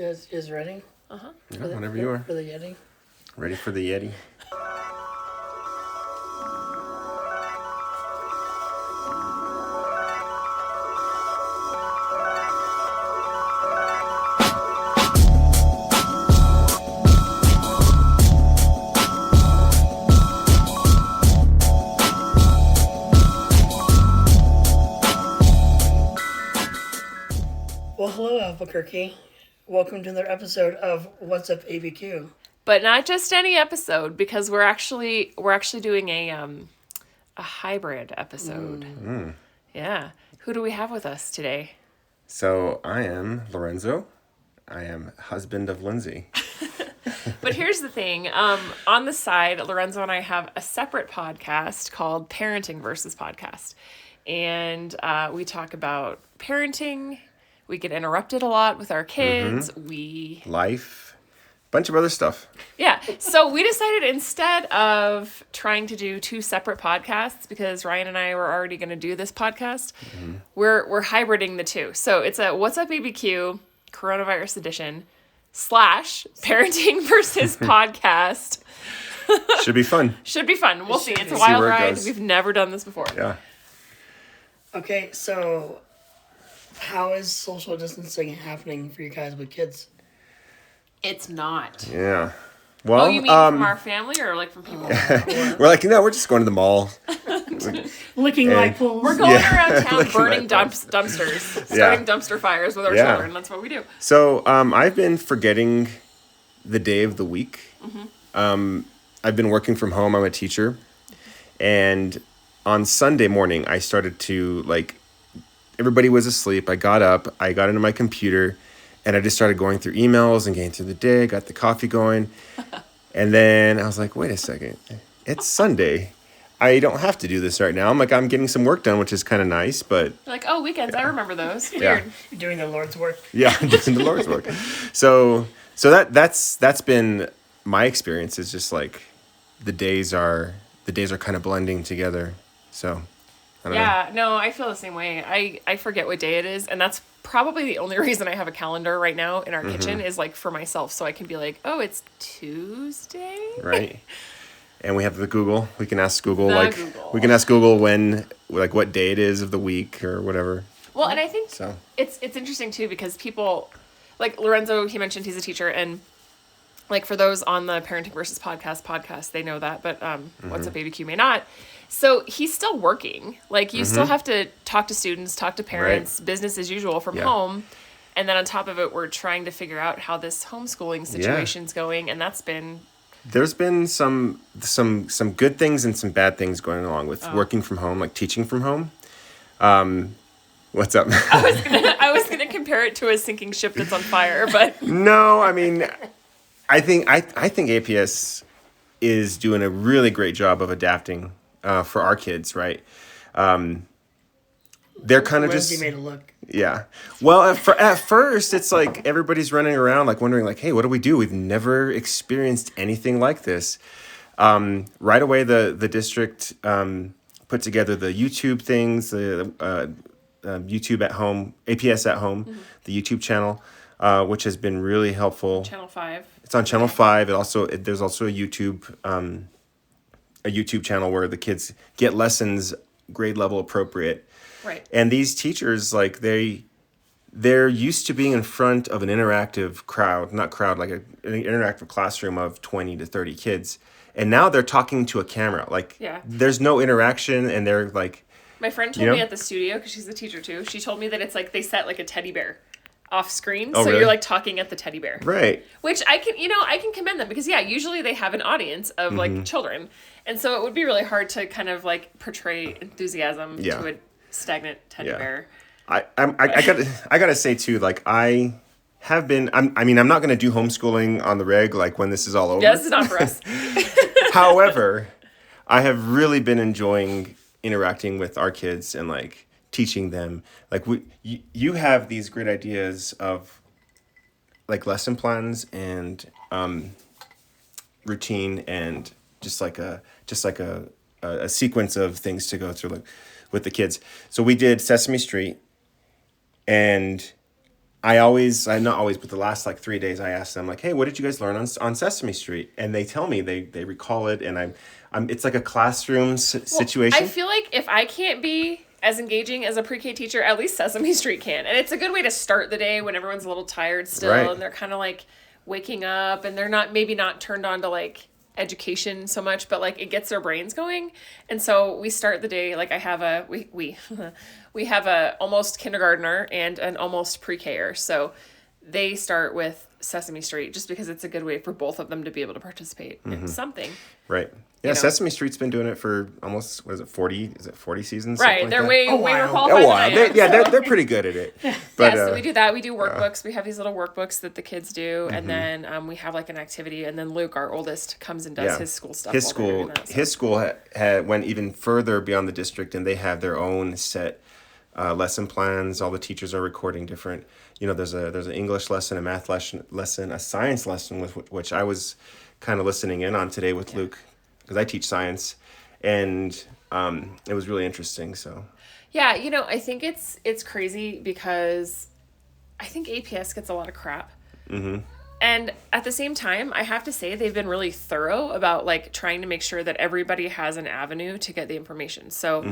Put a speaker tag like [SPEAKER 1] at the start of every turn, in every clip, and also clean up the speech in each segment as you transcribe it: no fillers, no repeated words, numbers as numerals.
[SPEAKER 1] Is ready?
[SPEAKER 2] Uh-huh.
[SPEAKER 3] Yeah, whenever you are.
[SPEAKER 1] For the Yeti.
[SPEAKER 3] Ready for the Yeti.
[SPEAKER 1] Well, hello, Albuquerque. Welcome to another episode of What's Up ABQ.
[SPEAKER 2] But not just any episode, because we're actually doing a hybrid episode. Yeah. Who do we have with us today?
[SPEAKER 3] So I am Lorenzo. I am husband of Lindsay.
[SPEAKER 2] But here's the thing. On the side, Lorenzo and I have a separate podcast called Parenting versus Podcast. And we talk about parenting. We get interrupted a lot with our kids.
[SPEAKER 3] Life. Bunch of other stuff.
[SPEAKER 2] Yeah. So we decided instead of trying to do two separate podcasts, because Ryan and I were already going to do this podcast, we're hybriding the two. So it's a What's Up ABQ coronavirus edition / parenting versus podcast.
[SPEAKER 3] Should be fun.
[SPEAKER 2] Should be fun. We'll see. It's a
[SPEAKER 3] See
[SPEAKER 2] wild
[SPEAKER 3] where it
[SPEAKER 2] ride.
[SPEAKER 3] goes.
[SPEAKER 2] We've never done this before.
[SPEAKER 3] Yeah.
[SPEAKER 1] Okay, so how is social distancing happening for you guys with kids?
[SPEAKER 2] It's not.
[SPEAKER 3] Yeah. Well,
[SPEAKER 2] Oh, you mean from our family or like from people?
[SPEAKER 3] we're like, no, we're just going to the mall.
[SPEAKER 1] Licking light poles.
[SPEAKER 2] We're going around town
[SPEAKER 3] Looking
[SPEAKER 2] burning
[SPEAKER 3] like
[SPEAKER 2] dumpsters, starting dumpster fires with our
[SPEAKER 3] Yeah.
[SPEAKER 2] children. That's what we do.
[SPEAKER 3] So I've been forgetting the day of the week. I've been working from home. I'm a teacher. And on Sunday morning, I started to, like, everybody was asleep. I got up. I got into my computer. And I just started going through emails and getting through the day. Got the coffee going. And then I was like, wait a second. It's Sunday. I don't have to do this right now. I'm getting some work done, which is kind of nice, but...
[SPEAKER 2] You're like, oh, weekends, I remember those. Weird.
[SPEAKER 3] Yeah.
[SPEAKER 1] You're doing the Lord's work.
[SPEAKER 3] Yeah, doing the Lord's work. So that's been my experience. Is just like the days are kind of blending together. So I don't know.
[SPEAKER 2] Yeah, no, I feel the same way. I forget what day it is, and that's probably the only reason I have a calendar right now in our kitchen is like for myself, so I can be like, oh, it's Tuesday?
[SPEAKER 3] Right. And we have the Google. We can ask Google
[SPEAKER 2] Google.
[SPEAKER 3] we can ask Google when, like, what day it is of the week or whatever.
[SPEAKER 2] Well, and I think
[SPEAKER 3] So
[SPEAKER 2] it's interesting too, because people, like Lorenzo, he mentioned he's a teacher, and like for those on the Parenting versus Podcast, they know that, but What's Up ABQ may not. So he's still working. Like, you still have to talk to students, talk to parents, business as usual from home. And then on top of it, we're trying to figure out how this homeschooling situation's going, and that's been...
[SPEAKER 3] there's been some good things and some bad things going along with working from home, like teaching from home. What's up?
[SPEAKER 2] I was gonna compare it to a sinking ship that's on fire, but
[SPEAKER 3] No, I mean, I think APS is doing a really great job of adapting for our kids, right? They're kind of
[SPEAKER 1] Lindsay
[SPEAKER 3] just
[SPEAKER 1] made a look.
[SPEAKER 3] yeah. Well, at first, it's like everybody's running around like wondering like, hey, what do we do? We've never experienced anything like this. Right away, the district put together the YouTube things, the YouTube at home, APS at home, the YouTube channel, which has been really helpful.
[SPEAKER 2] Channel 5.
[SPEAKER 3] It's on Channel 5. There's also a YouTube channel where the kids get lessons grade level appropriate.
[SPEAKER 2] Right.
[SPEAKER 3] And these teachers, like, they're used to being in front of an interactive crowd, like an interactive classroom of 20 to 30 kids. And now they're talking to a camera. Like, there's no interaction, and they're like...
[SPEAKER 2] My friend told me at the studio, because she's a teacher too, she told me that it's like they set like a teddy bear off screen. So
[SPEAKER 3] really?
[SPEAKER 2] you're like talking at the teddy bear.
[SPEAKER 3] Right.
[SPEAKER 2] Which I can commend them, because usually they have an audience of like children. And so it would be really hard to kind of like portray enthusiasm to a stagnant teddy bear.
[SPEAKER 3] I gotta say too, like, I have been, I'm not going to do homeschooling on the reg, like, when this is all over.
[SPEAKER 2] Yeah, this is not for us.
[SPEAKER 3] However, I have really been enjoying interacting with our kids and, like, teaching them. Like, you have these great ideas of, like, lesson plans and routine and just like a sequence of things to go through, like, with the kids. So we did Sesame Street, and not always, but the last like 3 days I ask them like, hey, what did you guys learn on Sesame Street? And they tell me they recall it, and I'm it's like a classroom situation.
[SPEAKER 2] I feel like if I can't be as engaging as a pre-K teacher, at least Sesame Street can. And it's a good way to start the day when everyone's a little tired still,
[SPEAKER 3] right.
[SPEAKER 2] and they're kind of like waking up, and they're maybe not turned on to like education so much, but like it gets their brains going. And so we start the day like I have we have a almost kindergartner and an almost pre-Ker. So they start with Sesame Street just because it's a good way for both of them to be able to participate in something.
[SPEAKER 3] Right. Yeah, Sesame Street's been doing it for almost, 40 seasons?
[SPEAKER 2] Right, they're way more qualified
[SPEAKER 3] than
[SPEAKER 2] I am.
[SPEAKER 3] They're pretty good at it. But,
[SPEAKER 2] so we do that. We do workbooks. We have these little workbooks that the kids do, and then we have like an activity, and then Luke, our oldest, comes and does his school stuff. His
[SPEAKER 3] school went even further beyond the district, and they have their own set lesson plans. All the teachers are recording different, there's an English lesson, a math lesson, a science lesson, which I was kind of listening in on today with Luke, because I teach science, and it was really interesting. So
[SPEAKER 2] yeah, I think it's crazy because I think APS gets a lot of crap. And at the same time, I have to say they've been really thorough about like trying to make sure that everybody has an avenue to get the information. So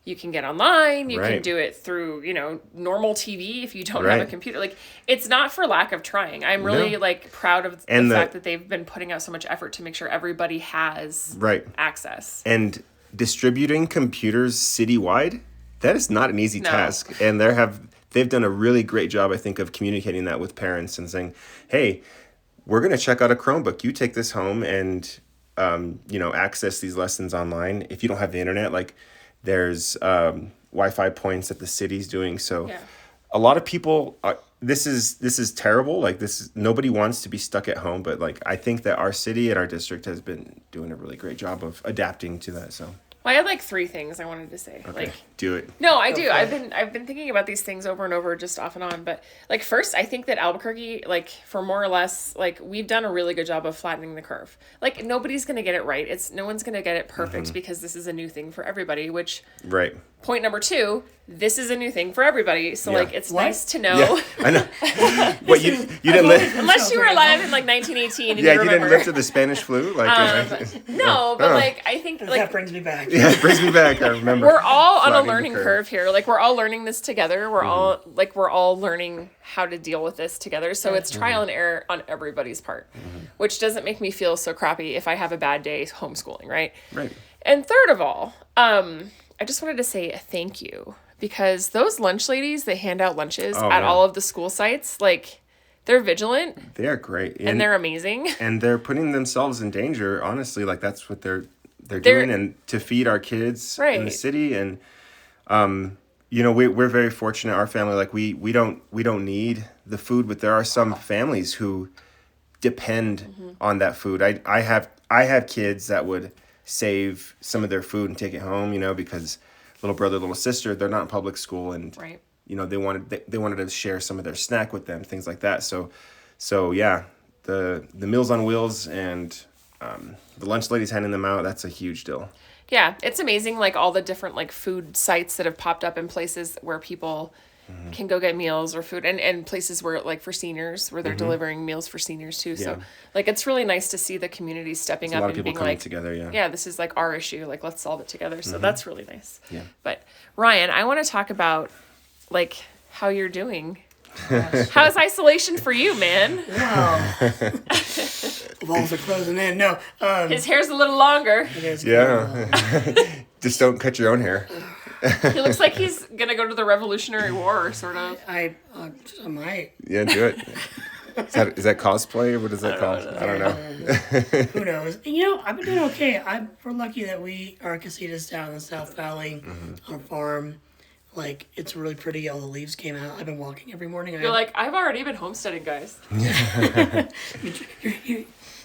[SPEAKER 2] you can get online, you can do it through, normal TV if you don't have a computer. Like, it's not for lack of trying. I'm really like proud of the fact that they've been putting out so much effort to make sure everybody has access.
[SPEAKER 3] And distributing computers citywide, that is not an easy task. And they've done a really great job, I think, of communicating that with parents and saying, hey, we're going to check out a Chromebook. You take this home and, access these lessons online. If you don't have the internet, like there's Wi-Fi points that the city's doing. So a lot of people, this is terrible. Like nobody wants to be stuck at home. But like, I think that our city and our district has been doing a really great job of adapting to that. So.
[SPEAKER 2] Well, I had like 3 things I wanted to say.
[SPEAKER 3] Okay,
[SPEAKER 2] like,
[SPEAKER 3] do it.
[SPEAKER 2] No, I do. I've been thinking about these things over and over, just off and on. But like, first, I think that Albuquerque, like, for more or less, like, we've done a really good job of flattening the curve. Like, nobody's gonna get it right. No one's gonna get it perfect because this is a new thing for everybody. Which point number 2, this is a new thing for everybody. So like, it's nice to know.
[SPEAKER 3] Yeah, I know. What you didn't live?
[SPEAKER 2] Unless you were alive in like 1918. And
[SPEAKER 3] you didn't live to the Spanish flu. Like
[SPEAKER 2] no, but like I think like
[SPEAKER 1] that brings me back.
[SPEAKER 3] Yeah, it brings me back. I remember.
[SPEAKER 2] We're all on a learning curve here. Like we're all learning this together. We're all learning how to deal with this together. So it's trial and error on everybody's part, which doesn't make me feel so crappy if I have a bad day homeschooling, right?
[SPEAKER 3] Right.
[SPEAKER 2] And third of all, I just wanted to say a thank you, because those lunch ladies that hand out lunches at all of the school sites, like, they're vigilant.
[SPEAKER 3] They are great.
[SPEAKER 2] And they're amazing. And
[SPEAKER 3] they're putting themselves in danger, honestly. Like, that's what they're doing, and to feed our kids in the city. And, we're very fortunate. Our family, like, we don't need the food, but there are some families who depend on that food. I have kids that would save some of their food and take it home, because little brother, little sister, they're not in public school, and they wanted to share some of their snack with them, things like that. So yeah, the Meals on Wheels and the lunch ladies handing them out, that's a huge deal.
[SPEAKER 2] Yeah, it's amazing, like all the different like food sites that have popped up in places where people can go get meals or food, and places where, like, for seniors, where they're delivering meals for seniors too. So like, it's really nice to see the community stepping up and being like,
[SPEAKER 3] together,
[SPEAKER 2] this is like our issue, like, let's solve it together. So that's really nice. Yeah. But Ryan, I want to talk about like how you're doing. How's isolation for you, man?
[SPEAKER 1] Wow. Walls are closing in. No.
[SPEAKER 2] His hair's a little longer.
[SPEAKER 3] Just don't cut your own hair.
[SPEAKER 2] He looks like he's gonna go to the Revolutionary War, sort of.
[SPEAKER 1] I might.
[SPEAKER 3] Yeah, do it. Is that cosplay, or what is that called? I don't know.
[SPEAKER 1] Who knows? I've been doing okay. We're lucky that our casitas down in the South Valley on a farm. Like, it's really pretty. All the leaves came out. I've been walking every morning.
[SPEAKER 2] You're like, I've already been homesteading, guys.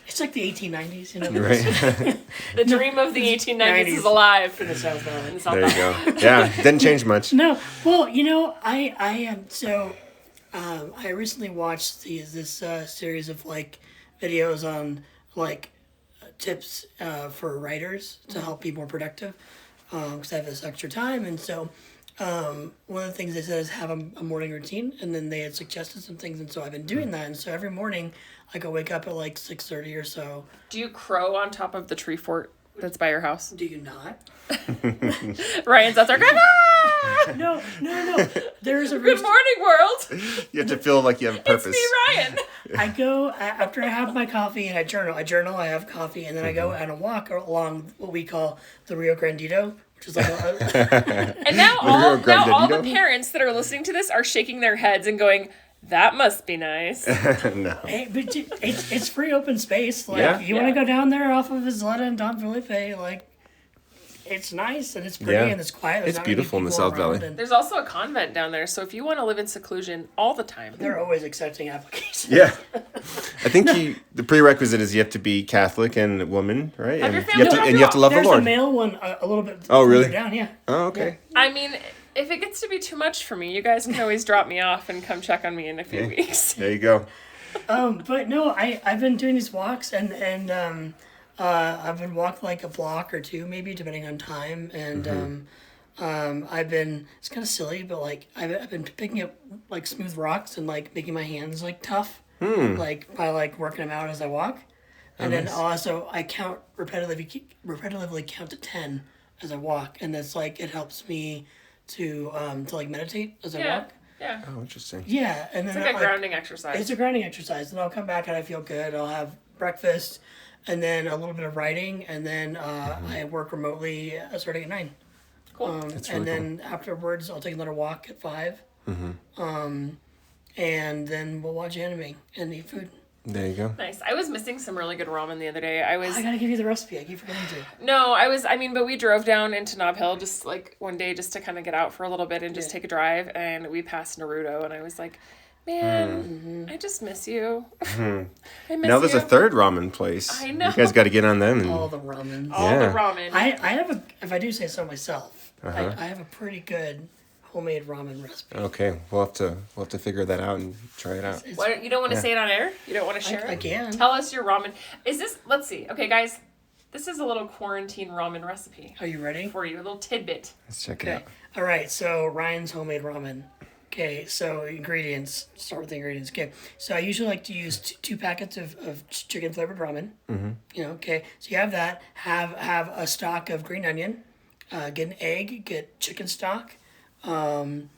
[SPEAKER 1] It's like the 1890s,
[SPEAKER 3] Right.
[SPEAKER 2] The dream of the 1890s is alive.
[SPEAKER 1] In the South Valley.
[SPEAKER 3] There you go. Yeah, didn't change much.
[SPEAKER 1] No. Well, I am so. I recently watched this series of like videos on like tips for writers to help be more productive, because I have this extra time, and so one of the things they said is have a morning routine, and then they had suggested some things, and so I've been doing that. And so every morning I go wake up at like 6:30 or so.
[SPEAKER 2] Do you crow on top of the tree fort that's by your house?
[SPEAKER 1] Do you not?
[SPEAKER 2] Ryan's out there.
[SPEAKER 1] No. There's a
[SPEAKER 2] Good morning, world.
[SPEAKER 3] You have to feel like you have a purpose.
[SPEAKER 2] It's me, Ryan.
[SPEAKER 1] I go after I have my coffee and I journal. I have coffee, and then I go on a walk along what we call the Rio Grandito, which is like
[SPEAKER 2] And now all the
[SPEAKER 3] Grandadito?
[SPEAKER 2] parents that are listening to this are shaking their heads and going, "That must be nice."
[SPEAKER 3] No.
[SPEAKER 1] Hey, but it's free open space. Like
[SPEAKER 3] Yeah.
[SPEAKER 1] you want to go down there off of Isleta and Don Felipe, like it's nice and it's pretty
[SPEAKER 3] Yeah.
[SPEAKER 1] and it's quiet. There's
[SPEAKER 3] It's
[SPEAKER 1] not many
[SPEAKER 3] beautiful in the
[SPEAKER 1] people
[SPEAKER 3] South Valley.
[SPEAKER 1] around, and
[SPEAKER 2] There's also a convent down there, so if you want to live in seclusion all the time,
[SPEAKER 1] they're always accepting applications.
[SPEAKER 3] Yeah. I think the prerequisite is you have to be Catholic and a woman, right?
[SPEAKER 2] Have
[SPEAKER 3] And
[SPEAKER 2] your
[SPEAKER 3] you have to,
[SPEAKER 2] family
[SPEAKER 3] and you have to love the
[SPEAKER 1] There's a
[SPEAKER 3] Lord.
[SPEAKER 1] male one a little bit.
[SPEAKER 3] Oh, really?
[SPEAKER 1] further down, yeah.
[SPEAKER 3] Oh, okay.
[SPEAKER 2] I mean, if it gets to be too much for me, you guys can always drop me off and come check on me in a few weeks.
[SPEAKER 3] There you go.
[SPEAKER 1] But no, I've been doing these walks and I've been walking like a block or two maybe depending on time and I've been, it's kind of silly, but like I've been picking up like smooth rocks and like making my hands like tough, like by like working them out as I walk, and then also I count repetitively count to 10 as I walk, and that's like it helps me to like meditate as I walk.
[SPEAKER 2] Yeah.
[SPEAKER 3] Oh, interesting.
[SPEAKER 1] Yeah, and then
[SPEAKER 2] It's like a grounding exercise.
[SPEAKER 1] It's a grounding exercise, and I'll come back and I feel good. I'll have breakfast, and then a little bit of writing, and then I work remotely starting at 9.
[SPEAKER 2] Cool.
[SPEAKER 3] That's
[SPEAKER 1] And
[SPEAKER 3] really
[SPEAKER 1] then afterwards, I'll take another walk at 5. And then we'll watch anime and eat food.
[SPEAKER 3] There you go.
[SPEAKER 2] Nice. I was missing some really good ramen the other day.
[SPEAKER 1] I gotta give you the recipe. I keep forgetting to.
[SPEAKER 2] No, but we drove down into Nob Hill just like one day just to kind of get out for a little bit and just take a drive, and we passed Naruto, and I was like, man, I just miss you. I miss
[SPEAKER 3] Now there's
[SPEAKER 2] you.
[SPEAKER 3] a third ramen place.
[SPEAKER 2] I know.
[SPEAKER 3] You guys got to get on them. And,
[SPEAKER 1] All the ramen.
[SPEAKER 2] All
[SPEAKER 3] Yeah.
[SPEAKER 2] the ramen.
[SPEAKER 1] I have if I do say so myself, I have a pretty good homemade ramen recipe.
[SPEAKER 3] okay, we'll have to figure that out and try it out.
[SPEAKER 1] It's,
[SPEAKER 2] What, you don't want to say it on air? You don't want to share
[SPEAKER 1] I
[SPEAKER 2] it?
[SPEAKER 1] can.
[SPEAKER 2] Tell us your ramen. Let's see. Okay, guys, this is a little quarantine ramen recipe
[SPEAKER 1] Are you ready?
[SPEAKER 2] for you, a little tidbit.
[SPEAKER 3] Let's check it
[SPEAKER 1] Okay.
[SPEAKER 3] out.
[SPEAKER 1] All right. So Ryan's homemade ramen. Okay. So ingredients. Start with the ingredients. Okay. So I usually like to use two packets of chicken flavored ramen. Mm-hmm. You know. Okay. So you have that. Have a stock of green onion. Get an egg. Get chicken stock. And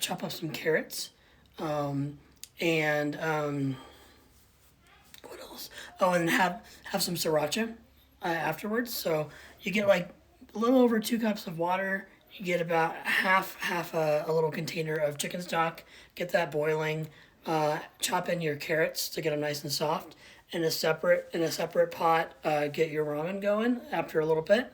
[SPEAKER 1] chop up some carrots. And what else? Oh, and have some sriracha afterwards. So you get like a little over 2 cups of water. You get about half a little container of chicken stock. Get that boiling. Chop in your carrots to get them nice and soft. In a separate pot, get your ramen going after a little bit.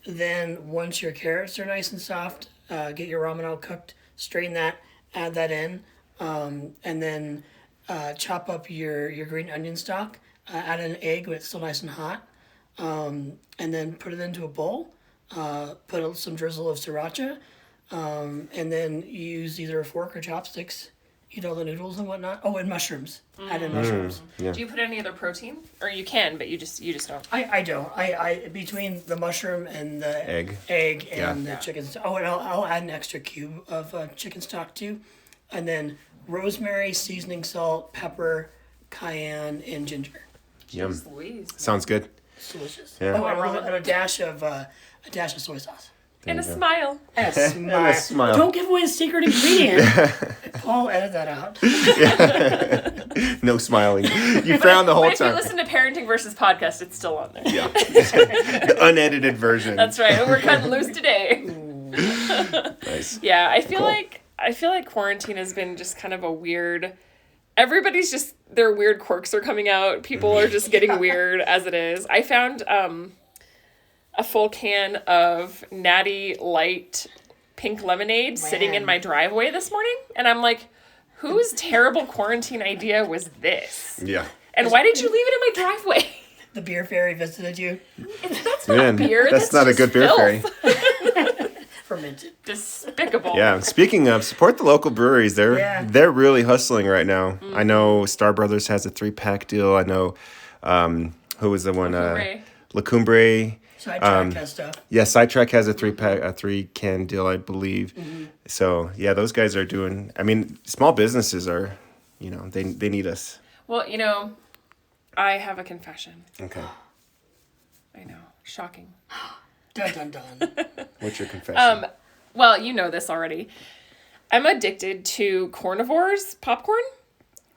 [SPEAKER 1] Then once your carrots are nice and soft, get your ramen all cooked. Strain that. Add that in. And then chop up your green onion stock. Add an egg when it's still nice and hot. And then put it into a bowl. Put some drizzle of sriracha. And then use either a fork or chopsticks. Eat all the noodles and whatnot. Oh, and mushrooms. Add in mushrooms.
[SPEAKER 3] Yeah.
[SPEAKER 2] Do you put any other protein? Or you can, but you just don't.
[SPEAKER 1] I don't. I between the mushroom and the
[SPEAKER 3] Egg.
[SPEAKER 1] and the chicken stock. Oh, and I'll add an extra cube of chicken stock too. And then rosemary, seasoning salt, pepper, cayenne, and ginger.
[SPEAKER 3] Yum.
[SPEAKER 2] Jeez Louise.
[SPEAKER 3] Sounds good.
[SPEAKER 1] It's delicious.
[SPEAKER 3] Yeah.
[SPEAKER 1] Oh, and a dash of soy sauce.
[SPEAKER 3] There
[SPEAKER 2] And a
[SPEAKER 3] you go.
[SPEAKER 2] smile.
[SPEAKER 1] And a smile.
[SPEAKER 3] And a smile.
[SPEAKER 1] Don't give away the secret ingredient. Paul, edit that out.
[SPEAKER 3] No smiling. You frowned the whole
[SPEAKER 2] But if you
[SPEAKER 3] time.
[SPEAKER 2] listen to Parenting versus Podcast, it's still on there.
[SPEAKER 3] Yeah. The unedited version.
[SPEAKER 2] That's right. And we're cutting loose today.
[SPEAKER 3] Nice.
[SPEAKER 2] Yeah, I feel
[SPEAKER 3] Cool.
[SPEAKER 2] like quarantine has been just kind of a weird. Everybody's just their weird quirks are coming out. People are just getting weird as it is. I found a full can of Natty Light pink lemonade sitting in
[SPEAKER 1] Man.
[SPEAKER 2] my driveway this morning, and I'm like, whose terrible quarantine idea was this?
[SPEAKER 3] Yeah.
[SPEAKER 2] And why did you leave it in my driveway?
[SPEAKER 1] The beer fairy visited you.
[SPEAKER 2] That's not
[SPEAKER 3] Man,
[SPEAKER 2] beer.
[SPEAKER 3] that's not a
[SPEAKER 2] just
[SPEAKER 3] good beer
[SPEAKER 2] filth.
[SPEAKER 3] fairy.
[SPEAKER 1] Fermented.
[SPEAKER 2] Despicable.
[SPEAKER 3] Yeah. Speaking of, support the local breweries. They're really hustling right now. I know Star Brothers has a 3-pack deal. I know who was the one?
[SPEAKER 2] Cumbre.
[SPEAKER 3] La Cumbre.
[SPEAKER 1] Sidetrack has stuff.
[SPEAKER 3] Yeah, Sidetrack has a 3-can deal, I believe. So yeah, those guys are doing. I mean, small businesses are, they need us.
[SPEAKER 2] Well, I have a confession.
[SPEAKER 3] Okay.
[SPEAKER 2] I know, shocking.
[SPEAKER 1] Dun dun dun.
[SPEAKER 3] What's your confession?
[SPEAKER 2] Well, you know this already. I'm addicted to Carnivore's popcorn.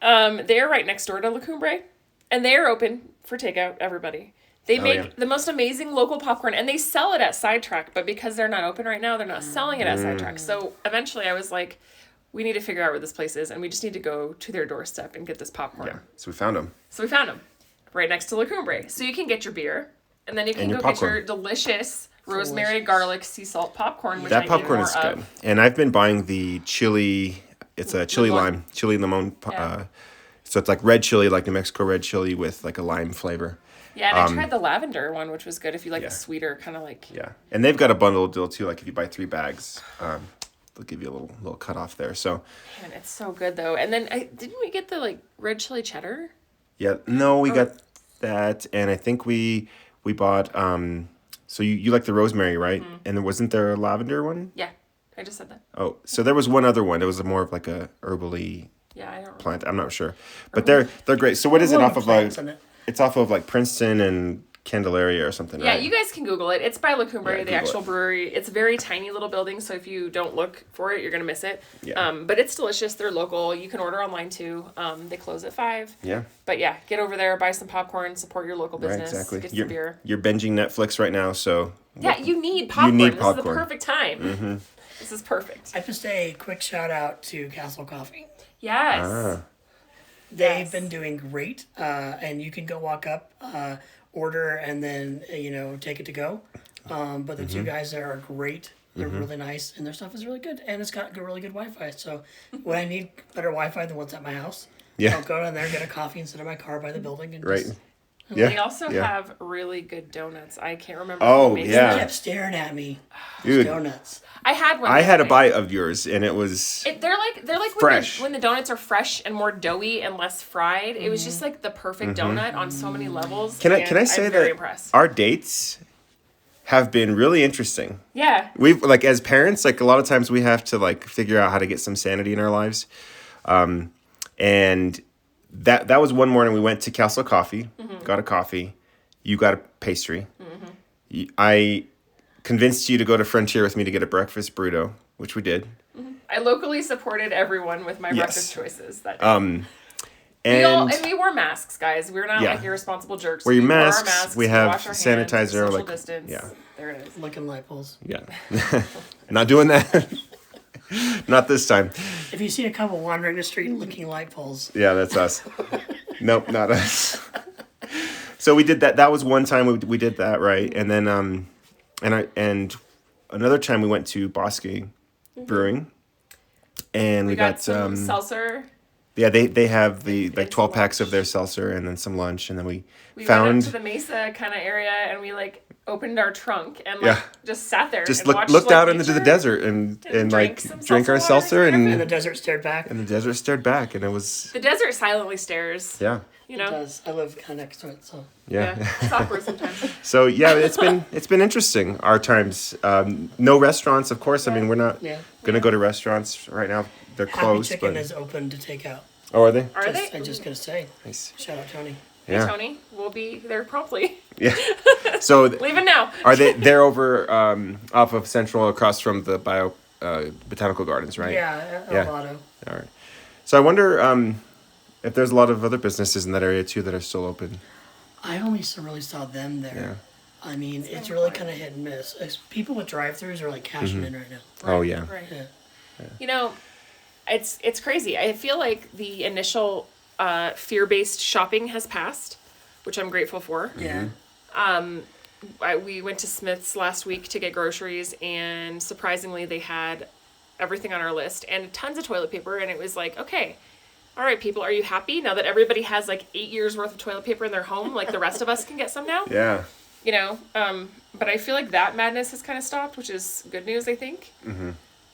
[SPEAKER 2] They are right next door to La Cumbre, and they are open for takeout. Everybody. They make the most amazing local popcorn, and they sell it at Sidetrack, but because they're not open right now, they're not selling it at Sidetrack. So eventually I was like, we need to figure out where this place is, and we just need to go to their doorstep and get this popcorn.
[SPEAKER 3] Yeah, so we found them.
[SPEAKER 2] So we found them right next to La Cumbre. So you can get your beer, and then you can go get your delicious rosemary, garlic, sea salt popcorn, which
[SPEAKER 3] that
[SPEAKER 2] I
[SPEAKER 3] popcorn
[SPEAKER 2] need more
[SPEAKER 3] is good.
[SPEAKER 2] of.
[SPEAKER 3] And I've been buying the chili. It's a chili lime, chili limon. So it's like red chili, like New Mexico red chili with like a lime flavor.
[SPEAKER 2] Yeah, and I tried the lavender one, which was good if you like the sweeter kind of like.
[SPEAKER 3] Yeah, and they've got a bundle deal too. Like if you buy 3 bags, they'll give you a little cut off there. So.
[SPEAKER 2] Man, it's so good though. And then didn't we get the like red chili cheddar?
[SPEAKER 3] Yeah, no, we got that, and I think we bought. So you like the rosemary, right? And there wasn't there a lavender one?
[SPEAKER 2] Yeah, I just said that.
[SPEAKER 3] Oh, so there was one other one. It was more of like a herbally
[SPEAKER 2] Yeah, I don't
[SPEAKER 3] plant. I'm not sure, but they're great. So what is it off of like?
[SPEAKER 1] Plants in it.
[SPEAKER 3] It's off of like Princeton and Candelaria or something,
[SPEAKER 2] Yeah,
[SPEAKER 3] right?
[SPEAKER 2] you guys can Google it. It's by La Cumbre, the
[SPEAKER 3] Google
[SPEAKER 2] actual
[SPEAKER 3] it.
[SPEAKER 2] brewery. It's a very tiny little building, so if you don't look for it, you're going to miss it.
[SPEAKER 3] Yeah.
[SPEAKER 2] But it's delicious. They're local. You can order online too. They close at 5.
[SPEAKER 3] Yeah.
[SPEAKER 2] But yeah, get over there, buy some popcorn, support your local
[SPEAKER 3] Right,
[SPEAKER 2] business,
[SPEAKER 3] exactly.
[SPEAKER 2] get some beer.
[SPEAKER 3] You're binging Netflix right now, so
[SPEAKER 2] Yeah, you need popcorn.
[SPEAKER 3] need
[SPEAKER 2] This is
[SPEAKER 3] popcorn.
[SPEAKER 2] the perfect time. This is perfect.
[SPEAKER 1] I have to say a quick shout out to Castle Coffee.
[SPEAKER 2] Yes.
[SPEAKER 1] They've been doing great, and you can go walk up, order, and then take it to go. But the two guys there are great. They're really nice, and their stuff is really good, and it's got really good Wi-Fi. So when I need better Wi-Fi than what's at my house, I'll go down there, get a coffee instead of my car by the building, and
[SPEAKER 3] right.
[SPEAKER 1] just,
[SPEAKER 2] They also have really good donuts. I can't remember.
[SPEAKER 3] Oh,
[SPEAKER 2] who makes
[SPEAKER 3] yeah.
[SPEAKER 1] They
[SPEAKER 2] them.
[SPEAKER 1] kept staring at me.
[SPEAKER 3] Dude,
[SPEAKER 1] Donuts.
[SPEAKER 2] I had one.
[SPEAKER 3] I had a
[SPEAKER 2] the other day.
[SPEAKER 3] bite of yours, and it was
[SPEAKER 2] They're like
[SPEAKER 3] fresh.
[SPEAKER 2] when the donuts are fresh and more doughy and less fried. It was just like the perfect donut on so many levels.
[SPEAKER 3] Can I
[SPEAKER 2] and
[SPEAKER 3] say
[SPEAKER 2] I'm very
[SPEAKER 3] that
[SPEAKER 2] impressed.
[SPEAKER 3] our dates have been really interesting.
[SPEAKER 2] Yeah.
[SPEAKER 3] We've like as parents, like a lot of times we have to like figure out how to get some sanity in our lives, and that was one morning we went to Castle Coffee, got a coffee, you got a pastry, I convinced you to go to Frontier with me to get a breakfast burrito, which we did.
[SPEAKER 2] I locally supported everyone with my breakfast choices that day.
[SPEAKER 3] And
[SPEAKER 2] we wore masks, guys. We're not
[SPEAKER 3] Yeah.
[SPEAKER 2] like irresponsible jerks.
[SPEAKER 3] Wear your
[SPEAKER 2] We wore our
[SPEAKER 3] masks, we have
[SPEAKER 2] wash our hands,
[SPEAKER 3] sanitizer,
[SPEAKER 2] social
[SPEAKER 3] like-
[SPEAKER 2] distance.
[SPEAKER 3] yeah.
[SPEAKER 2] There it is.
[SPEAKER 1] Licking light poles.
[SPEAKER 3] yeah, not doing that. Not this time.
[SPEAKER 1] If you see a couple wandering the street licking light poles,
[SPEAKER 3] Yeah, that's us. Nope, not us. So we did that. That was one time we did that, right? And then and another time we went to Bosque Brewing, and we got
[SPEAKER 2] some seltzer.
[SPEAKER 3] yeah, they have the
[SPEAKER 2] and
[SPEAKER 3] like 12
[SPEAKER 2] some
[SPEAKER 3] packs of
[SPEAKER 2] lunch.
[SPEAKER 3] their seltzer and then some lunch, and then we
[SPEAKER 2] We
[SPEAKER 3] found
[SPEAKER 2] went up to the Mesa kind of area and we like opened our trunk and like
[SPEAKER 3] Yeah.
[SPEAKER 2] just sat there
[SPEAKER 3] just
[SPEAKER 2] and
[SPEAKER 3] looked
[SPEAKER 2] watched,
[SPEAKER 3] out
[SPEAKER 2] like,
[SPEAKER 3] into the
[SPEAKER 2] nature.
[SPEAKER 3] desert and
[SPEAKER 2] drank
[SPEAKER 3] like
[SPEAKER 2] some
[SPEAKER 3] drank our
[SPEAKER 2] seltzer
[SPEAKER 3] seltzer
[SPEAKER 2] water
[SPEAKER 1] and the
[SPEAKER 3] and
[SPEAKER 1] desert stared back.
[SPEAKER 3] the desert stared back, and it was
[SPEAKER 2] The desert silently stares.
[SPEAKER 3] yeah.
[SPEAKER 2] You
[SPEAKER 1] It
[SPEAKER 2] know?
[SPEAKER 1] does. I live kind of next to it, so.
[SPEAKER 3] Yeah.
[SPEAKER 2] It's awkward sometimes.
[SPEAKER 3] So yeah, it's been interesting. Our times, no restaurants, of course. I mean, we're not
[SPEAKER 1] Yeah.
[SPEAKER 3] gonna go to restaurants right now. They're
[SPEAKER 1] Happy
[SPEAKER 3] closed.
[SPEAKER 1] Chicken
[SPEAKER 3] But
[SPEAKER 1] is open to take out.
[SPEAKER 3] oh, are they?
[SPEAKER 2] Are they?
[SPEAKER 1] I'm just gonna say.
[SPEAKER 3] Nice.
[SPEAKER 1] Shout out Tony.
[SPEAKER 2] Hey,
[SPEAKER 3] Yeah.
[SPEAKER 2] Tony, we'll be there promptly.
[SPEAKER 3] Yeah. So
[SPEAKER 2] Leaving now.
[SPEAKER 3] are they? They're over off of Central, across from the botanical gardens, right?
[SPEAKER 1] Yeah,
[SPEAKER 3] Yeah.
[SPEAKER 1] Alvado.
[SPEAKER 3] All right. So I wonder if there's a lot of other businesses in that area too that are still open.
[SPEAKER 1] I only really saw them there.
[SPEAKER 3] Yeah.
[SPEAKER 1] I mean, it's really kind of hit and miss. People with drive-throughs are like cashing in right now.
[SPEAKER 3] Oh yeah.
[SPEAKER 2] Right.
[SPEAKER 1] Yeah.
[SPEAKER 2] You know, it's crazy. I feel like the initial fear-based shopping has passed, which I'm grateful for.
[SPEAKER 1] Yeah.
[SPEAKER 2] We went to Smith's last week to get groceries, and surprisingly, they had everything on our list and tons of toilet paper. And it was like, okay, all right, people, are you happy now that everybody has like 8 years worth of toilet paper in their home? Like the rest of us can get some now.
[SPEAKER 3] Yeah.
[SPEAKER 2] You know, but I feel like that madness has kind of stopped, which is good news, I think.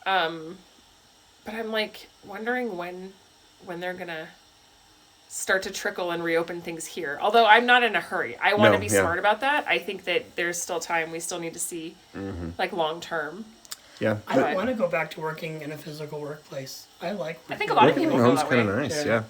[SPEAKER 2] But I'm like wondering when they're gonna start to trickle and reopen things here. Although I'm not in a hurry. I want to be
[SPEAKER 3] yeah.
[SPEAKER 2] smart about that. I think that there's still time. We still need to see like long term.
[SPEAKER 3] Yeah.
[SPEAKER 1] I want to go back to working in a physical workplace. I like
[SPEAKER 2] I think a lot of
[SPEAKER 3] Working
[SPEAKER 2] people
[SPEAKER 3] from
[SPEAKER 2] feel
[SPEAKER 3] home's
[SPEAKER 2] that way.
[SPEAKER 3] kind of nice, yeah.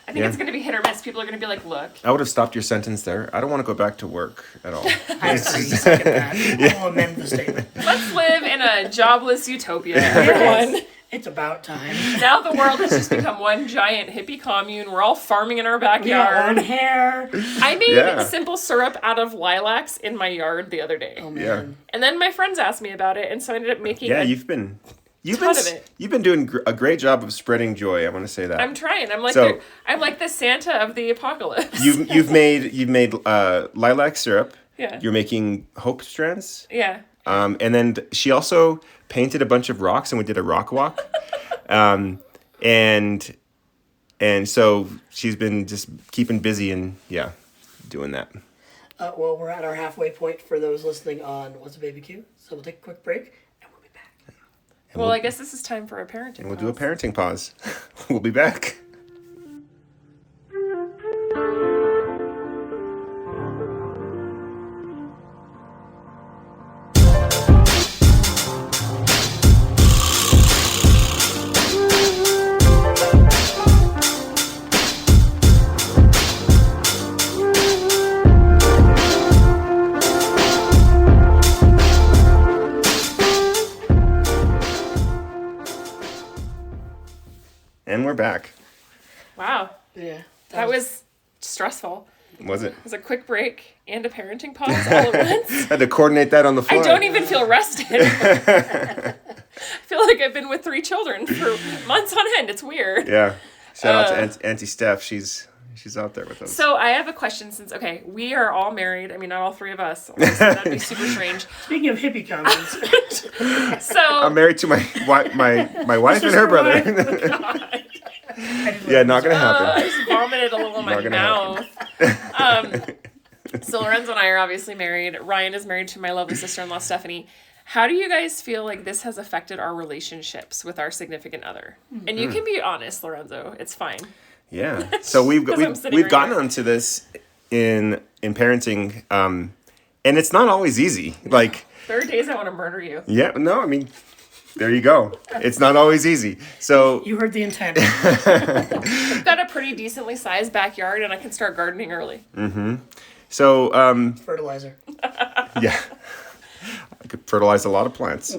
[SPEAKER 2] I think it's going to be hit or miss. People are going to be like, look.
[SPEAKER 3] I would have stopped your sentence there. I don't want to go back to work at all.
[SPEAKER 1] I second that. I will amend the statement.
[SPEAKER 2] Let's live in a jobless utopia, everyone.
[SPEAKER 1] It's about time.
[SPEAKER 2] Now the world has just become one giant hippie commune. We're all farming in our
[SPEAKER 1] We got
[SPEAKER 2] backyard.
[SPEAKER 1] long hair.
[SPEAKER 2] I made
[SPEAKER 3] Yeah.
[SPEAKER 2] simple syrup out of lilacs in my yard the other day.
[SPEAKER 1] Oh,
[SPEAKER 3] Yeah.
[SPEAKER 1] man.
[SPEAKER 2] And then my friends asked me about it, and so I ended up making
[SPEAKER 3] Yeah,
[SPEAKER 2] a
[SPEAKER 3] you've been
[SPEAKER 2] ton of it.
[SPEAKER 3] you've been doing a great job of spreading joy. I want to say that.
[SPEAKER 2] I'm trying. I'm like
[SPEAKER 3] So-
[SPEAKER 2] I'm like the Santa of the apocalypse.
[SPEAKER 3] You've made lilac syrup.
[SPEAKER 2] Yeah.
[SPEAKER 3] You're making hope strands.
[SPEAKER 2] Yeah.
[SPEAKER 3] And then she also painted a bunch of rocks, and we did a rock walk. And so she's been just keeping busy and doing that.
[SPEAKER 1] Well, we're at our halfway point for those listening on What's Up ABQ. So we'll take a quick break and we'll be back.
[SPEAKER 2] Well, I guess this is time for a parenting.
[SPEAKER 3] And we'll do a
[SPEAKER 2] pause.
[SPEAKER 3] parenting pause. We'll be back. And we're back.
[SPEAKER 2] Wow.
[SPEAKER 1] Yeah.
[SPEAKER 2] That was stressful.
[SPEAKER 3] Was it?
[SPEAKER 2] It was a quick break and a parenting pause all at once.
[SPEAKER 3] Had to coordinate that on the fly.
[SPEAKER 2] I don't even feel rested. I feel like I've been with 3 children for months on end. It's weird.
[SPEAKER 3] Yeah. Shout out to Auntie Steph. She's out there with us.
[SPEAKER 2] So I have a question since, we are all married. I mean, not all 3 of us. That'd be super strange.
[SPEAKER 1] Speaking of hippie comments,
[SPEAKER 2] So
[SPEAKER 3] I'm married to my wife and her brother. Yeah, not gonna happen.
[SPEAKER 2] I just vomited a little in my
[SPEAKER 3] Not gonna
[SPEAKER 2] mouth. So Lorenzo and I are obviously married. Ryan is married to my lovely sister-in-law, Stephanie. How do you guys feel like this has affected our relationships with our significant other? And you can be honest, Lorenzo. It's fine.
[SPEAKER 3] Yeah. So we've
[SPEAKER 2] 'Cause I'm sitting right
[SPEAKER 3] gotten
[SPEAKER 2] here.
[SPEAKER 3] onto this in parenting, and it's not always easy. Like,
[SPEAKER 2] There are days I want to murder you.
[SPEAKER 3] yeah, no, I mean, there you go. It's not always easy. So
[SPEAKER 1] you heard the intent.
[SPEAKER 2] I've got a pretty decently sized backyard, and I can start gardening early.
[SPEAKER 1] Fertilizer.
[SPEAKER 3] yeah, I could fertilize a lot of plants.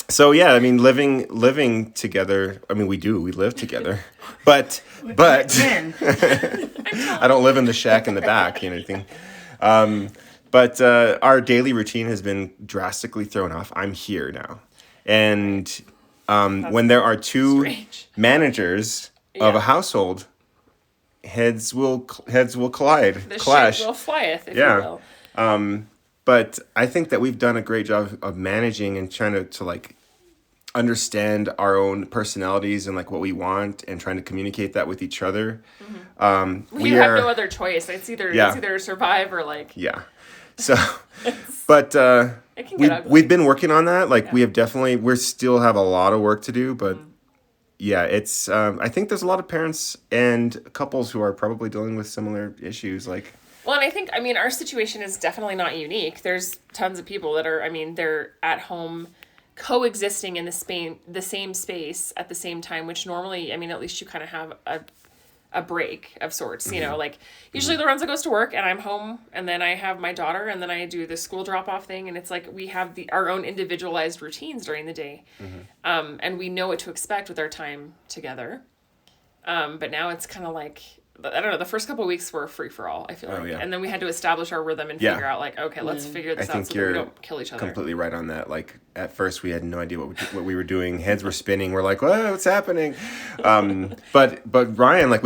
[SPEAKER 3] So yeah, I mean, living together. I mean, we live together, but
[SPEAKER 1] Men.
[SPEAKER 3] I don't live in the shack in the back, you know, anything. But our daily routine has been drastically thrown off. I'm here now, and when there are 2
[SPEAKER 2] strange.
[SPEAKER 3] managers of
[SPEAKER 2] Yeah.
[SPEAKER 3] a household, heads will collide,
[SPEAKER 2] The
[SPEAKER 3] clash.
[SPEAKER 2] shit will flyeth, if
[SPEAKER 3] Yeah.
[SPEAKER 2] you will.
[SPEAKER 3] But I think that we've done a great job of managing and trying to like understand our own personalities and like what we want and trying to communicate that with each other.
[SPEAKER 2] We have no other choice. It's either survive or like
[SPEAKER 3] Yeah. So, but
[SPEAKER 2] it can get ugly.
[SPEAKER 3] we've been working on that. Like we still have a lot of work to do, but yeah, it's, I think there's a lot of parents and couples who are probably dealing with similar issues. Like,
[SPEAKER 2] Well, and I think, our situation is definitely not unique. There's tons of people that are, they're at home coexisting in the same space at the same time, which normally, at least you kind of have a break of sorts, you know, like usually Lorenzo goes to work and I'm home and then I have my daughter and then I do the school drop off thing. And it's like, we have our own individualized routines during the day. And we know what to expect with our time together. But now it's kind of like, I don't know, the first couple of weeks were free for all, I feel like.
[SPEAKER 3] yeah.
[SPEAKER 2] And then we had to establish our rhythm and
[SPEAKER 3] Yeah.
[SPEAKER 2] figure out like, okay, let's figure this
[SPEAKER 3] I
[SPEAKER 2] out
[SPEAKER 3] think
[SPEAKER 2] so that
[SPEAKER 3] you're
[SPEAKER 2] we don't kill each other.
[SPEAKER 3] completely right on that. Like at first we had no idea what we were doing. Heads were spinning. We're like, what's happening? But Ryan, like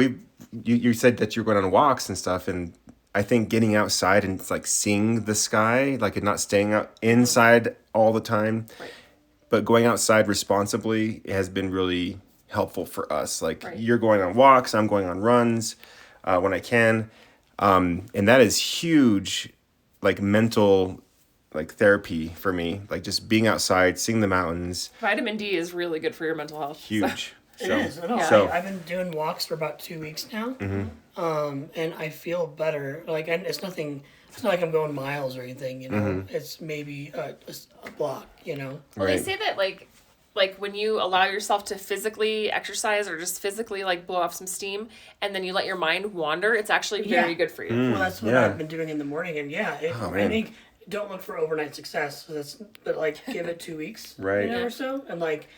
[SPEAKER 3] you said that you're going on walks and stuff, and I think getting outside and like seeing the sky, like and not staying out inside all the time,
[SPEAKER 2] Right.
[SPEAKER 3] but going outside responsibly has been really helpful for us. Like
[SPEAKER 2] Right.
[SPEAKER 3] you're going on walks, I'm going on runs when I can, and that is huge, like mental, like therapy for me. Like just being outside, seeing the mountains,
[SPEAKER 2] Vitamin D is really good for your mental health.
[SPEAKER 3] huge.
[SPEAKER 1] It is. No, I've been doing walks for about 2 weeks now, and I feel better. Like, and it's nothing. It's not like I'm going miles or anything. You know, it's maybe a block. You know.
[SPEAKER 2] Well, they say that like when you allow yourself to physically exercise or just physically like blow off some steam, and then you let your mind wander, it's actually very good for you.
[SPEAKER 1] Well, that's what I've been doing in the morning, and I think don't look for overnight success. But like give it 2 weeks,
[SPEAKER 3] right?
[SPEAKER 1] You know, or so, and like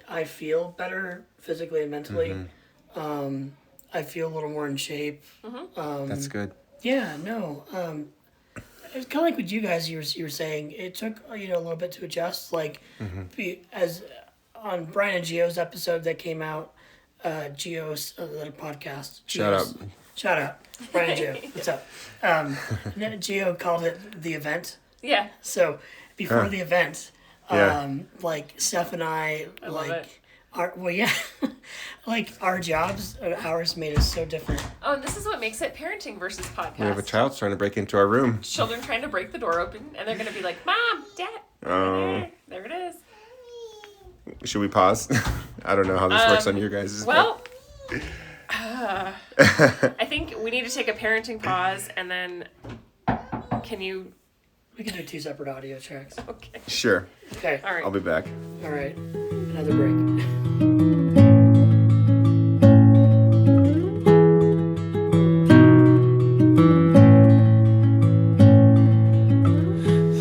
[SPEAKER 1] I feel better physically and mentally. I feel a little more in shape.
[SPEAKER 3] That's good.
[SPEAKER 1] Yeah, no. It's kind of like with you guys. You were saying it took a little bit to adjust. Like, as on Brian and Gio's episode that came out, Gio's podcast. Shout out, Brian and Gio. What's up? Gio called it the event.
[SPEAKER 2] Yeah.
[SPEAKER 1] So before the event, like Steph and I like our jobs, ours made us so different.
[SPEAKER 2] Oh, and this is what makes it Parenting Versus Podcast.
[SPEAKER 3] We have a child trying to break into our room.
[SPEAKER 2] Children trying to break the door open, and they're going to be like, Mom, Dad, there it is.
[SPEAKER 3] Should we pause? I don't know how this works on your guys'.
[SPEAKER 2] Well, I think we need to take a parenting pause, and then can you...
[SPEAKER 1] We can do 2 separate audio tracks.
[SPEAKER 2] Okay.
[SPEAKER 3] Sure.
[SPEAKER 1] Okay.
[SPEAKER 2] All right.
[SPEAKER 3] I'll be back.
[SPEAKER 1] All right. Another break.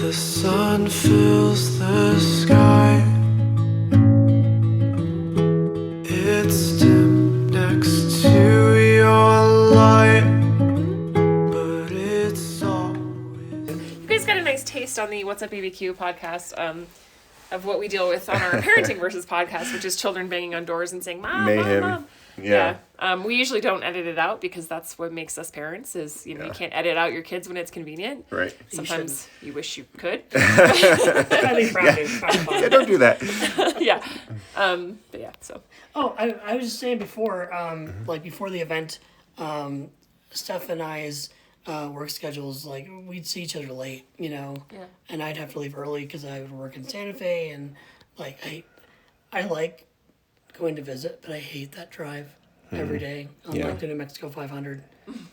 [SPEAKER 4] The sun fills the sky. It's dim next to your light, but it's always...
[SPEAKER 2] You guys got a nice taste on the What's Up ABQ podcast of what we deal with on our Parenting Versus Podcast, which is children banging on doors and saying, Mom,
[SPEAKER 3] Mayhem.
[SPEAKER 2] Mom, Mom.
[SPEAKER 3] Yeah.
[SPEAKER 2] We usually don't edit it out because that's what makes us parents is, you can't edit out your kids when it's convenient.
[SPEAKER 3] Right.
[SPEAKER 2] Sometimes you wish you could.
[SPEAKER 3] Yeah, don't do that.
[SPEAKER 2] Yeah. But yeah, so.
[SPEAKER 1] Oh, I was just saying before, like before the event, Steph and I's work schedules, like we'd see each other late, and I'd have to leave early because I would work in Santa Fe, and like I like going to visit, but I hate that drive every day on like the New Mexico 500.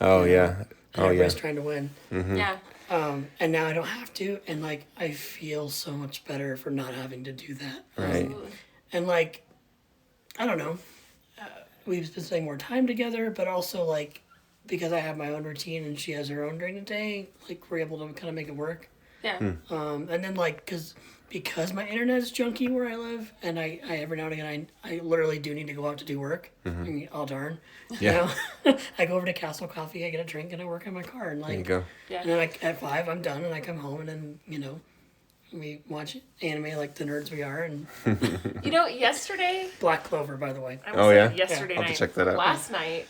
[SPEAKER 3] Oh yeah.
[SPEAKER 1] Everybody's trying to win.
[SPEAKER 2] Yeah.
[SPEAKER 1] And now I don't have to, and like I feel so much better for not having to do that.
[SPEAKER 3] Right.
[SPEAKER 1] And like, I don't know, we've been spending more time together, but also like because I have my own routine and she has her own during the day, like we're able to kind of make it work.
[SPEAKER 2] Yeah.
[SPEAKER 1] And then like because my internet is junky where I live, and I every now and again I literally do need to go out to do work. I mean, oh darn.
[SPEAKER 3] Yeah.
[SPEAKER 1] I go over to Castle Coffee, I get a drink, and I work in my car, and like
[SPEAKER 3] There you go.
[SPEAKER 2] Yeah.
[SPEAKER 1] and then like at 5 I'm done, and I come home, and then we watch anime like the nerds we are, and
[SPEAKER 2] Yesterday
[SPEAKER 1] Black Clover, by the way.
[SPEAKER 2] I will say
[SPEAKER 3] Yeah?
[SPEAKER 2] yesterday
[SPEAKER 3] I'll have to
[SPEAKER 2] night.
[SPEAKER 3] check that out.
[SPEAKER 2] Last night,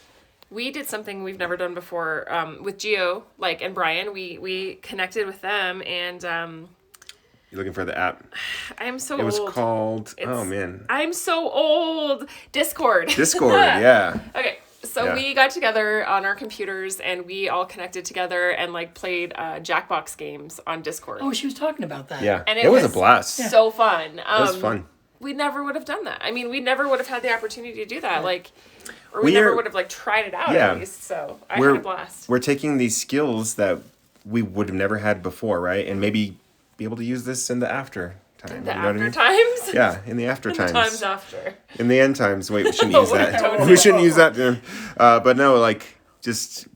[SPEAKER 2] we did something we've never done before with Gio, and Brian. We connected with them, and
[SPEAKER 3] You looking for the app?
[SPEAKER 2] I'm so
[SPEAKER 3] It was
[SPEAKER 2] old.
[SPEAKER 3] called. Oh man.
[SPEAKER 2] I'm so old. Discord.
[SPEAKER 3] Discord. Yeah.
[SPEAKER 2] Okay, so we got together on our computers and we all connected together and played Jackbox games on Discord.
[SPEAKER 1] Oh, she was talking about that.
[SPEAKER 3] Yeah.
[SPEAKER 2] And
[SPEAKER 3] it was a blast.
[SPEAKER 2] So fun.
[SPEAKER 3] It was fun.
[SPEAKER 2] We never would have done that. I mean, we never would have had the opportunity to do that. Or we never would have tried it out at least. So I had a blast.
[SPEAKER 3] We're taking these skills that we would have never had before, right? And maybe be able to use this in the after time.
[SPEAKER 2] The
[SPEAKER 3] you know
[SPEAKER 2] after
[SPEAKER 3] what I mean?
[SPEAKER 2] times?
[SPEAKER 3] Yeah, in the after times.
[SPEAKER 2] Times after.
[SPEAKER 3] In the end times. Wait, we shouldn't use that.
[SPEAKER 2] Don't
[SPEAKER 3] We shouldn't use that. But no, just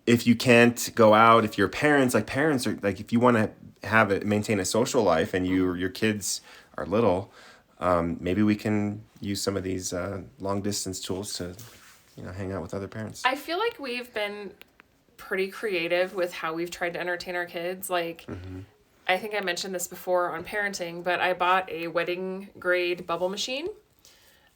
[SPEAKER 3] if you can't go out, if your parents, parents are if you want to maintain a social life and your kids are little, maybe we can use some of these long distance tools to, hang out with other parents.
[SPEAKER 2] I feel like we've been pretty creative with how we've tried to entertain our kids. I think I mentioned this before on parenting, but I bought a wedding grade bubble machine.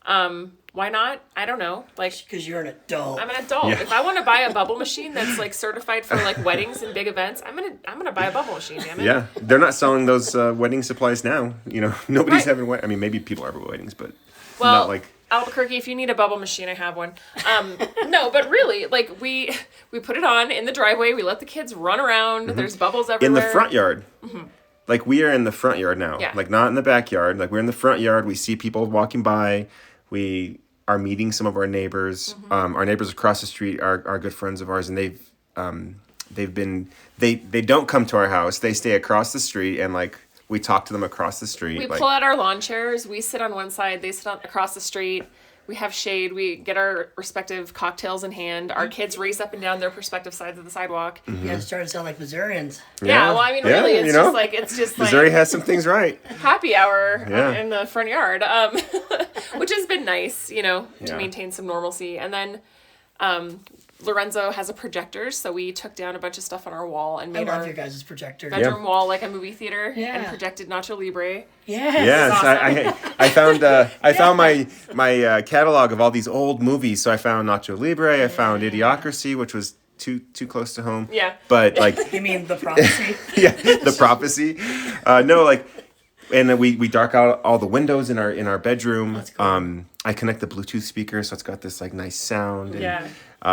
[SPEAKER 2] Why not? I don't know.
[SPEAKER 1] Because you're an adult.
[SPEAKER 2] I'm an adult.
[SPEAKER 3] Yeah.
[SPEAKER 2] If I want to buy a bubble machine that's certified for weddings and big events, I'm gonna buy a bubble machine. Damn it.
[SPEAKER 3] Yeah, they're not selling those wedding supplies now. Nobody's having I mean, maybe people are having weddings, but not
[SPEAKER 2] Albuquerque, if you need a bubble machine, I have one. No, but really, we put it on in the driveway. We let the kids run around. There's bubbles everywhere.
[SPEAKER 3] in the front yard. We are in the front yard now.
[SPEAKER 2] Yeah.
[SPEAKER 3] Not in the backyard. We're in the front yard. We see people walking by. We are meeting some of our neighbors. Our neighbors across the street are good friends of ours, and they don't come to our house. They stay across the street, and like we talk to them across the street.
[SPEAKER 2] We
[SPEAKER 3] like,
[SPEAKER 2] pull out our lawn chairs. We sit on one side. They sit on across the street. We have shade. We get our respective cocktails in hand. Our kids race up and down their respective sides of the sidewalk.
[SPEAKER 1] You guys started to sound like Missourians.
[SPEAKER 2] Yeah, well, I mean, really, it's just
[SPEAKER 3] Missouri
[SPEAKER 2] like
[SPEAKER 3] has some things right.
[SPEAKER 2] happy hour
[SPEAKER 3] Yeah.
[SPEAKER 2] in the front yard, which has been nice, to
[SPEAKER 3] Yeah.
[SPEAKER 2] maintain some normalcy. And then Lorenzo has a projector, so we took down a bunch of stuff on our wall and
[SPEAKER 1] I
[SPEAKER 2] made
[SPEAKER 1] love
[SPEAKER 2] our
[SPEAKER 1] your guys' projector.
[SPEAKER 2] bedroom wall like a movie theater and
[SPEAKER 1] Yeah.
[SPEAKER 2] projected Nacho Libre.
[SPEAKER 1] Yes.
[SPEAKER 2] awesome.
[SPEAKER 3] I found my catalog of all these old movies. So I found Nacho Libre. I found Idiocracy, which was too close to home.
[SPEAKER 2] Yeah.
[SPEAKER 3] But like,
[SPEAKER 1] You mean The Prophecy?
[SPEAKER 3] yeah, The Prophecy. No, like, and then we dark out all the windows in our bedroom.
[SPEAKER 1] That's cool.
[SPEAKER 3] I connect the Bluetooth speaker, so it's got this like nice sound. And,
[SPEAKER 2] Yeah.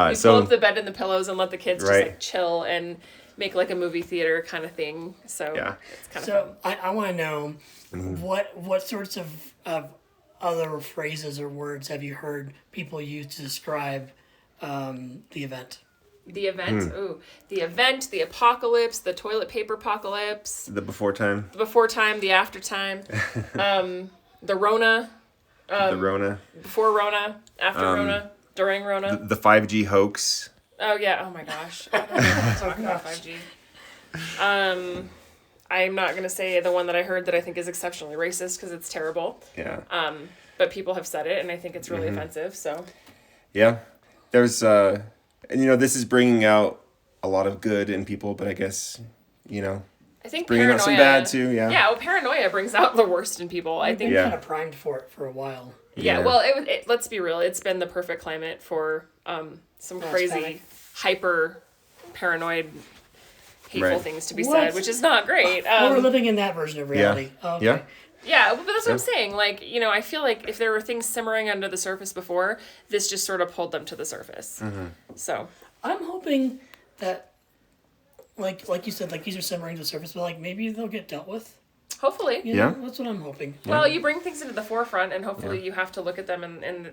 [SPEAKER 2] We
[SPEAKER 3] so
[SPEAKER 2] pull up the bed and the pillows and let the kids just
[SPEAKER 3] Right.
[SPEAKER 2] like chill and make like a movie theater kind of thing. So
[SPEAKER 3] Yeah.
[SPEAKER 2] it's kind of fun.
[SPEAKER 1] So I want to know what sorts of other phrases or words have you heard people use to describe the event?
[SPEAKER 2] The event, the event, the apocalypse, the toilet paper apocalypse,
[SPEAKER 3] the before time,
[SPEAKER 2] the before time, the after time, the Rona,
[SPEAKER 3] the Rona,
[SPEAKER 2] before Rona, after Rona, during Rona.
[SPEAKER 3] the 5G hoax.
[SPEAKER 2] Oh yeah, oh my gosh. I don't know what to talk about 5G. I'm not gonna say the one that I heard that I think is exceptionally racist because it's terrible.
[SPEAKER 3] Yeah.
[SPEAKER 2] But people have said it and I think it's really offensive, so.
[SPEAKER 3] Yeah. There's and this is bringing out a lot of good in people, but I guess,
[SPEAKER 2] I think
[SPEAKER 3] bringing
[SPEAKER 2] paranoia,
[SPEAKER 3] out some bad too, yeah.
[SPEAKER 2] Yeah, well, paranoia brings out the worst in people. I think.
[SPEAKER 1] Been
[SPEAKER 3] Yeah.
[SPEAKER 1] kind of primed for it for a while.
[SPEAKER 2] Yeah,
[SPEAKER 3] Yeah.
[SPEAKER 2] well, let's be real. It's been the perfect climate for some crazy,
[SPEAKER 1] panic.
[SPEAKER 2] hyper paranoid, hateful
[SPEAKER 3] Right.
[SPEAKER 2] things to be
[SPEAKER 1] What?
[SPEAKER 2] said, which is not great.
[SPEAKER 1] Well, we're living in that version of reality.
[SPEAKER 3] Yeah.
[SPEAKER 1] Okay.
[SPEAKER 3] Yeah.
[SPEAKER 2] Yeah, but that's what I'm saying. Like, I feel like if there were things simmering under the surface before, this just sort of pulled them to the surface. So.
[SPEAKER 1] I'm hoping that, like you said, like these are simmering to the surface, but like maybe they'll get dealt with.
[SPEAKER 2] Hopefully.
[SPEAKER 1] You know?
[SPEAKER 3] Yeah.
[SPEAKER 1] That's what I'm hoping.
[SPEAKER 2] Well, you bring things into the forefront, and hopefully you have to look at them and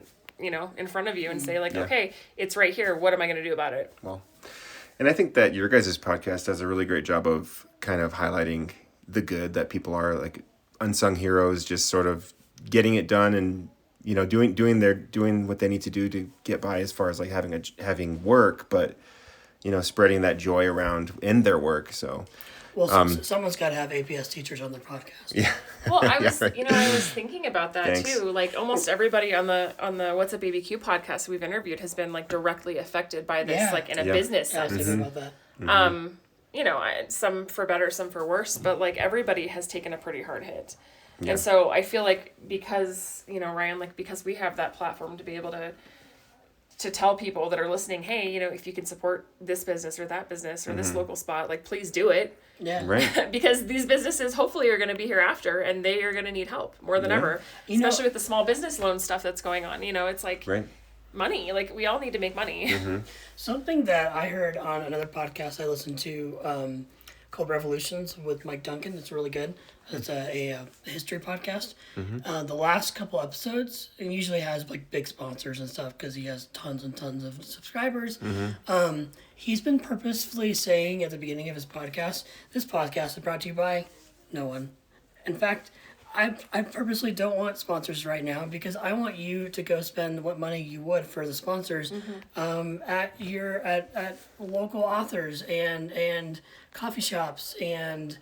[SPEAKER 2] in front of you and say, like,
[SPEAKER 3] Yeah.
[SPEAKER 2] okay, it's right here. What am I going to do about it?
[SPEAKER 3] Well, and I think that your guys' podcast does a really great job of kind of highlighting the good, that people are like unsung heroes, just sort of getting it done and doing what they need to do to get by as far as like having work, but spreading that joy around in their work. So
[SPEAKER 1] Well, someone's got to have APS teachers on their podcast.
[SPEAKER 3] yeah.
[SPEAKER 2] Well, I was,
[SPEAKER 3] right.
[SPEAKER 2] I was thinking about that
[SPEAKER 3] Thanks.
[SPEAKER 2] too. Like almost everybody on the What's Up ABQ podcast we've interviewed has been like directly affected by this,
[SPEAKER 1] Yeah.
[SPEAKER 2] like in a
[SPEAKER 3] Yeah.
[SPEAKER 2] business
[SPEAKER 1] Yeah, I was
[SPEAKER 2] sense.
[SPEAKER 1] thinking about that.
[SPEAKER 2] Some for better, some for worse, but like everybody has taken a pretty hard hit.
[SPEAKER 3] Yeah.
[SPEAKER 2] And so I feel like because, Ryan, like because we have that platform to be able to tell people that are listening, hey, if you can support this business or that business or this local spot, like please do it.
[SPEAKER 1] Yeah.
[SPEAKER 3] Right.
[SPEAKER 2] Because these businesses hopefully are going to be here after and they are going to need help more than
[SPEAKER 3] Yeah.
[SPEAKER 2] ever,
[SPEAKER 1] You know-
[SPEAKER 2] especially with the small business loan stuff that's going on. It's like
[SPEAKER 3] Right.
[SPEAKER 2] money, like we all need to make money.
[SPEAKER 1] Something that I heard on another podcast I listened to called Revolutions with Mike Duncan. It's really good. It's a history podcast. The last couple episodes, and usually has like big sponsors and stuff because he has tons and tons of subscribers. He's been purposefully saying at the beginning of his podcast, this podcast is brought to you by no one. In fact, I purposely don't want sponsors right now because I want you to go spend what money you would for the sponsors at local authors and coffee shops and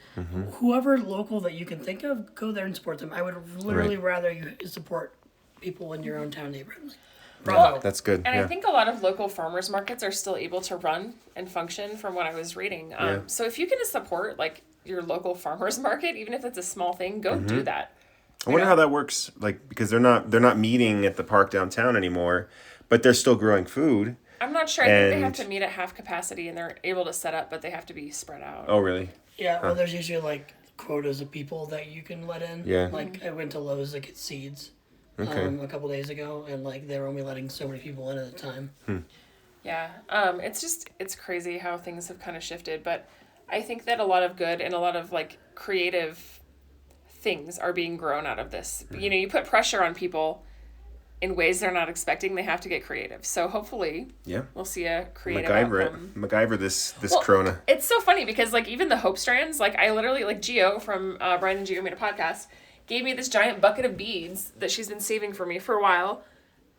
[SPEAKER 1] whoever local that you can think of. Go there and support them. I would literally rather you support people in your own town neighborhood. Bravo.
[SPEAKER 3] That's good.
[SPEAKER 2] And
[SPEAKER 3] yeah.
[SPEAKER 2] I think a lot of local farmers markets are still able to run and function from what I was reading.
[SPEAKER 3] Yeah.
[SPEAKER 2] So if you can support like your local farmers market, even if it's a small thing, go do that.
[SPEAKER 3] I wonder how that works, like, because they're not meeting at the park downtown anymore, but they're still growing food.
[SPEAKER 2] I'm not sure. I think they have
[SPEAKER 3] And-
[SPEAKER 2] to meet at half capacity and they're able to set up, but they have to be spread out.
[SPEAKER 3] Oh, really?
[SPEAKER 1] Yeah, well, there's usually like quotas of people that you can let in.
[SPEAKER 3] Yeah.
[SPEAKER 1] Like I went to Lowe's to get seeds
[SPEAKER 3] Okay.
[SPEAKER 1] a couple days ago, and like they were only letting so many people in at a time.
[SPEAKER 2] Yeah. It's crazy how things have kind of shifted, but I think that a lot of good and a lot of like creative things are being grown out of this. You put pressure on people in ways they're not expecting, they have to get creative. So hopefully we'll see a creative outcome.
[SPEAKER 3] MacGyver this
[SPEAKER 2] Well,
[SPEAKER 3] Corona.
[SPEAKER 2] It's so funny because like even the Hope strands, like I literally like Gio from Brian and Gio made a podcast, gave me this giant bucket of beads that she's been saving for me for a while.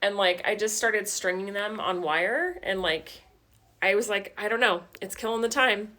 [SPEAKER 2] And like I just started stringing them on wire and like I was like, I don't know, it's killing the time.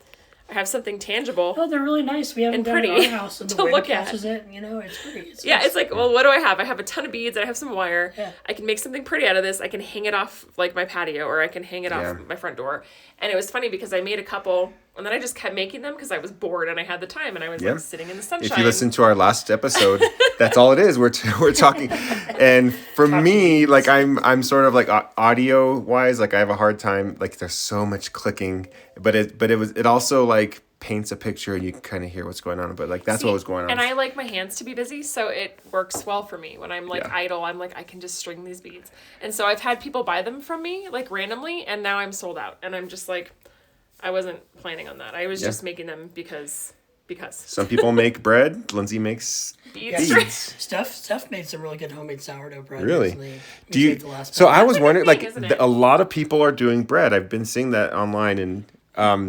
[SPEAKER 2] I have something tangible.
[SPEAKER 1] Oh, they're really nice. We haven't done it in our house, and the wind catches it. You know, it's pretty. It's
[SPEAKER 2] nice. It's like, well, what do I have? I have a ton of beads. I have some wire.
[SPEAKER 1] Yeah.
[SPEAKER 2] I can make something pretty out of this. I can hang it off like my patio, or I can hang it off my front door. And it was funny because I made a couple, and then I just kept making them because I was bored and I had the time, and I was like sitting in the sunshine.
[SPEAKER 3] If you listen to our last episode, that's all it is. We're talking, and for me, like I'm sort of like audio wise, like I have a hard time. Like there's so much clicking, but it also like paints a picture and you can kind of hear what's going on, but like that's what was going on.
[SPEAKER 2] And I like my hands to be busy, so it works well for me. When I'm like idle, I'm like I can just string these beads. And so I've had people buy them from me like randomly, and now I'm sold out. And I'm just like, I wasn't planning on that. I was just making them because.
[SPEAKER 3] Some people make bread. Lindsay makes beads.
[SPEAKER 1] Steph made some really good homemade sourdough bread.
[SPEAKER 3] Really? Do you? So I was wondering, like, a lot of people are doing bread. I've been seeing that online, and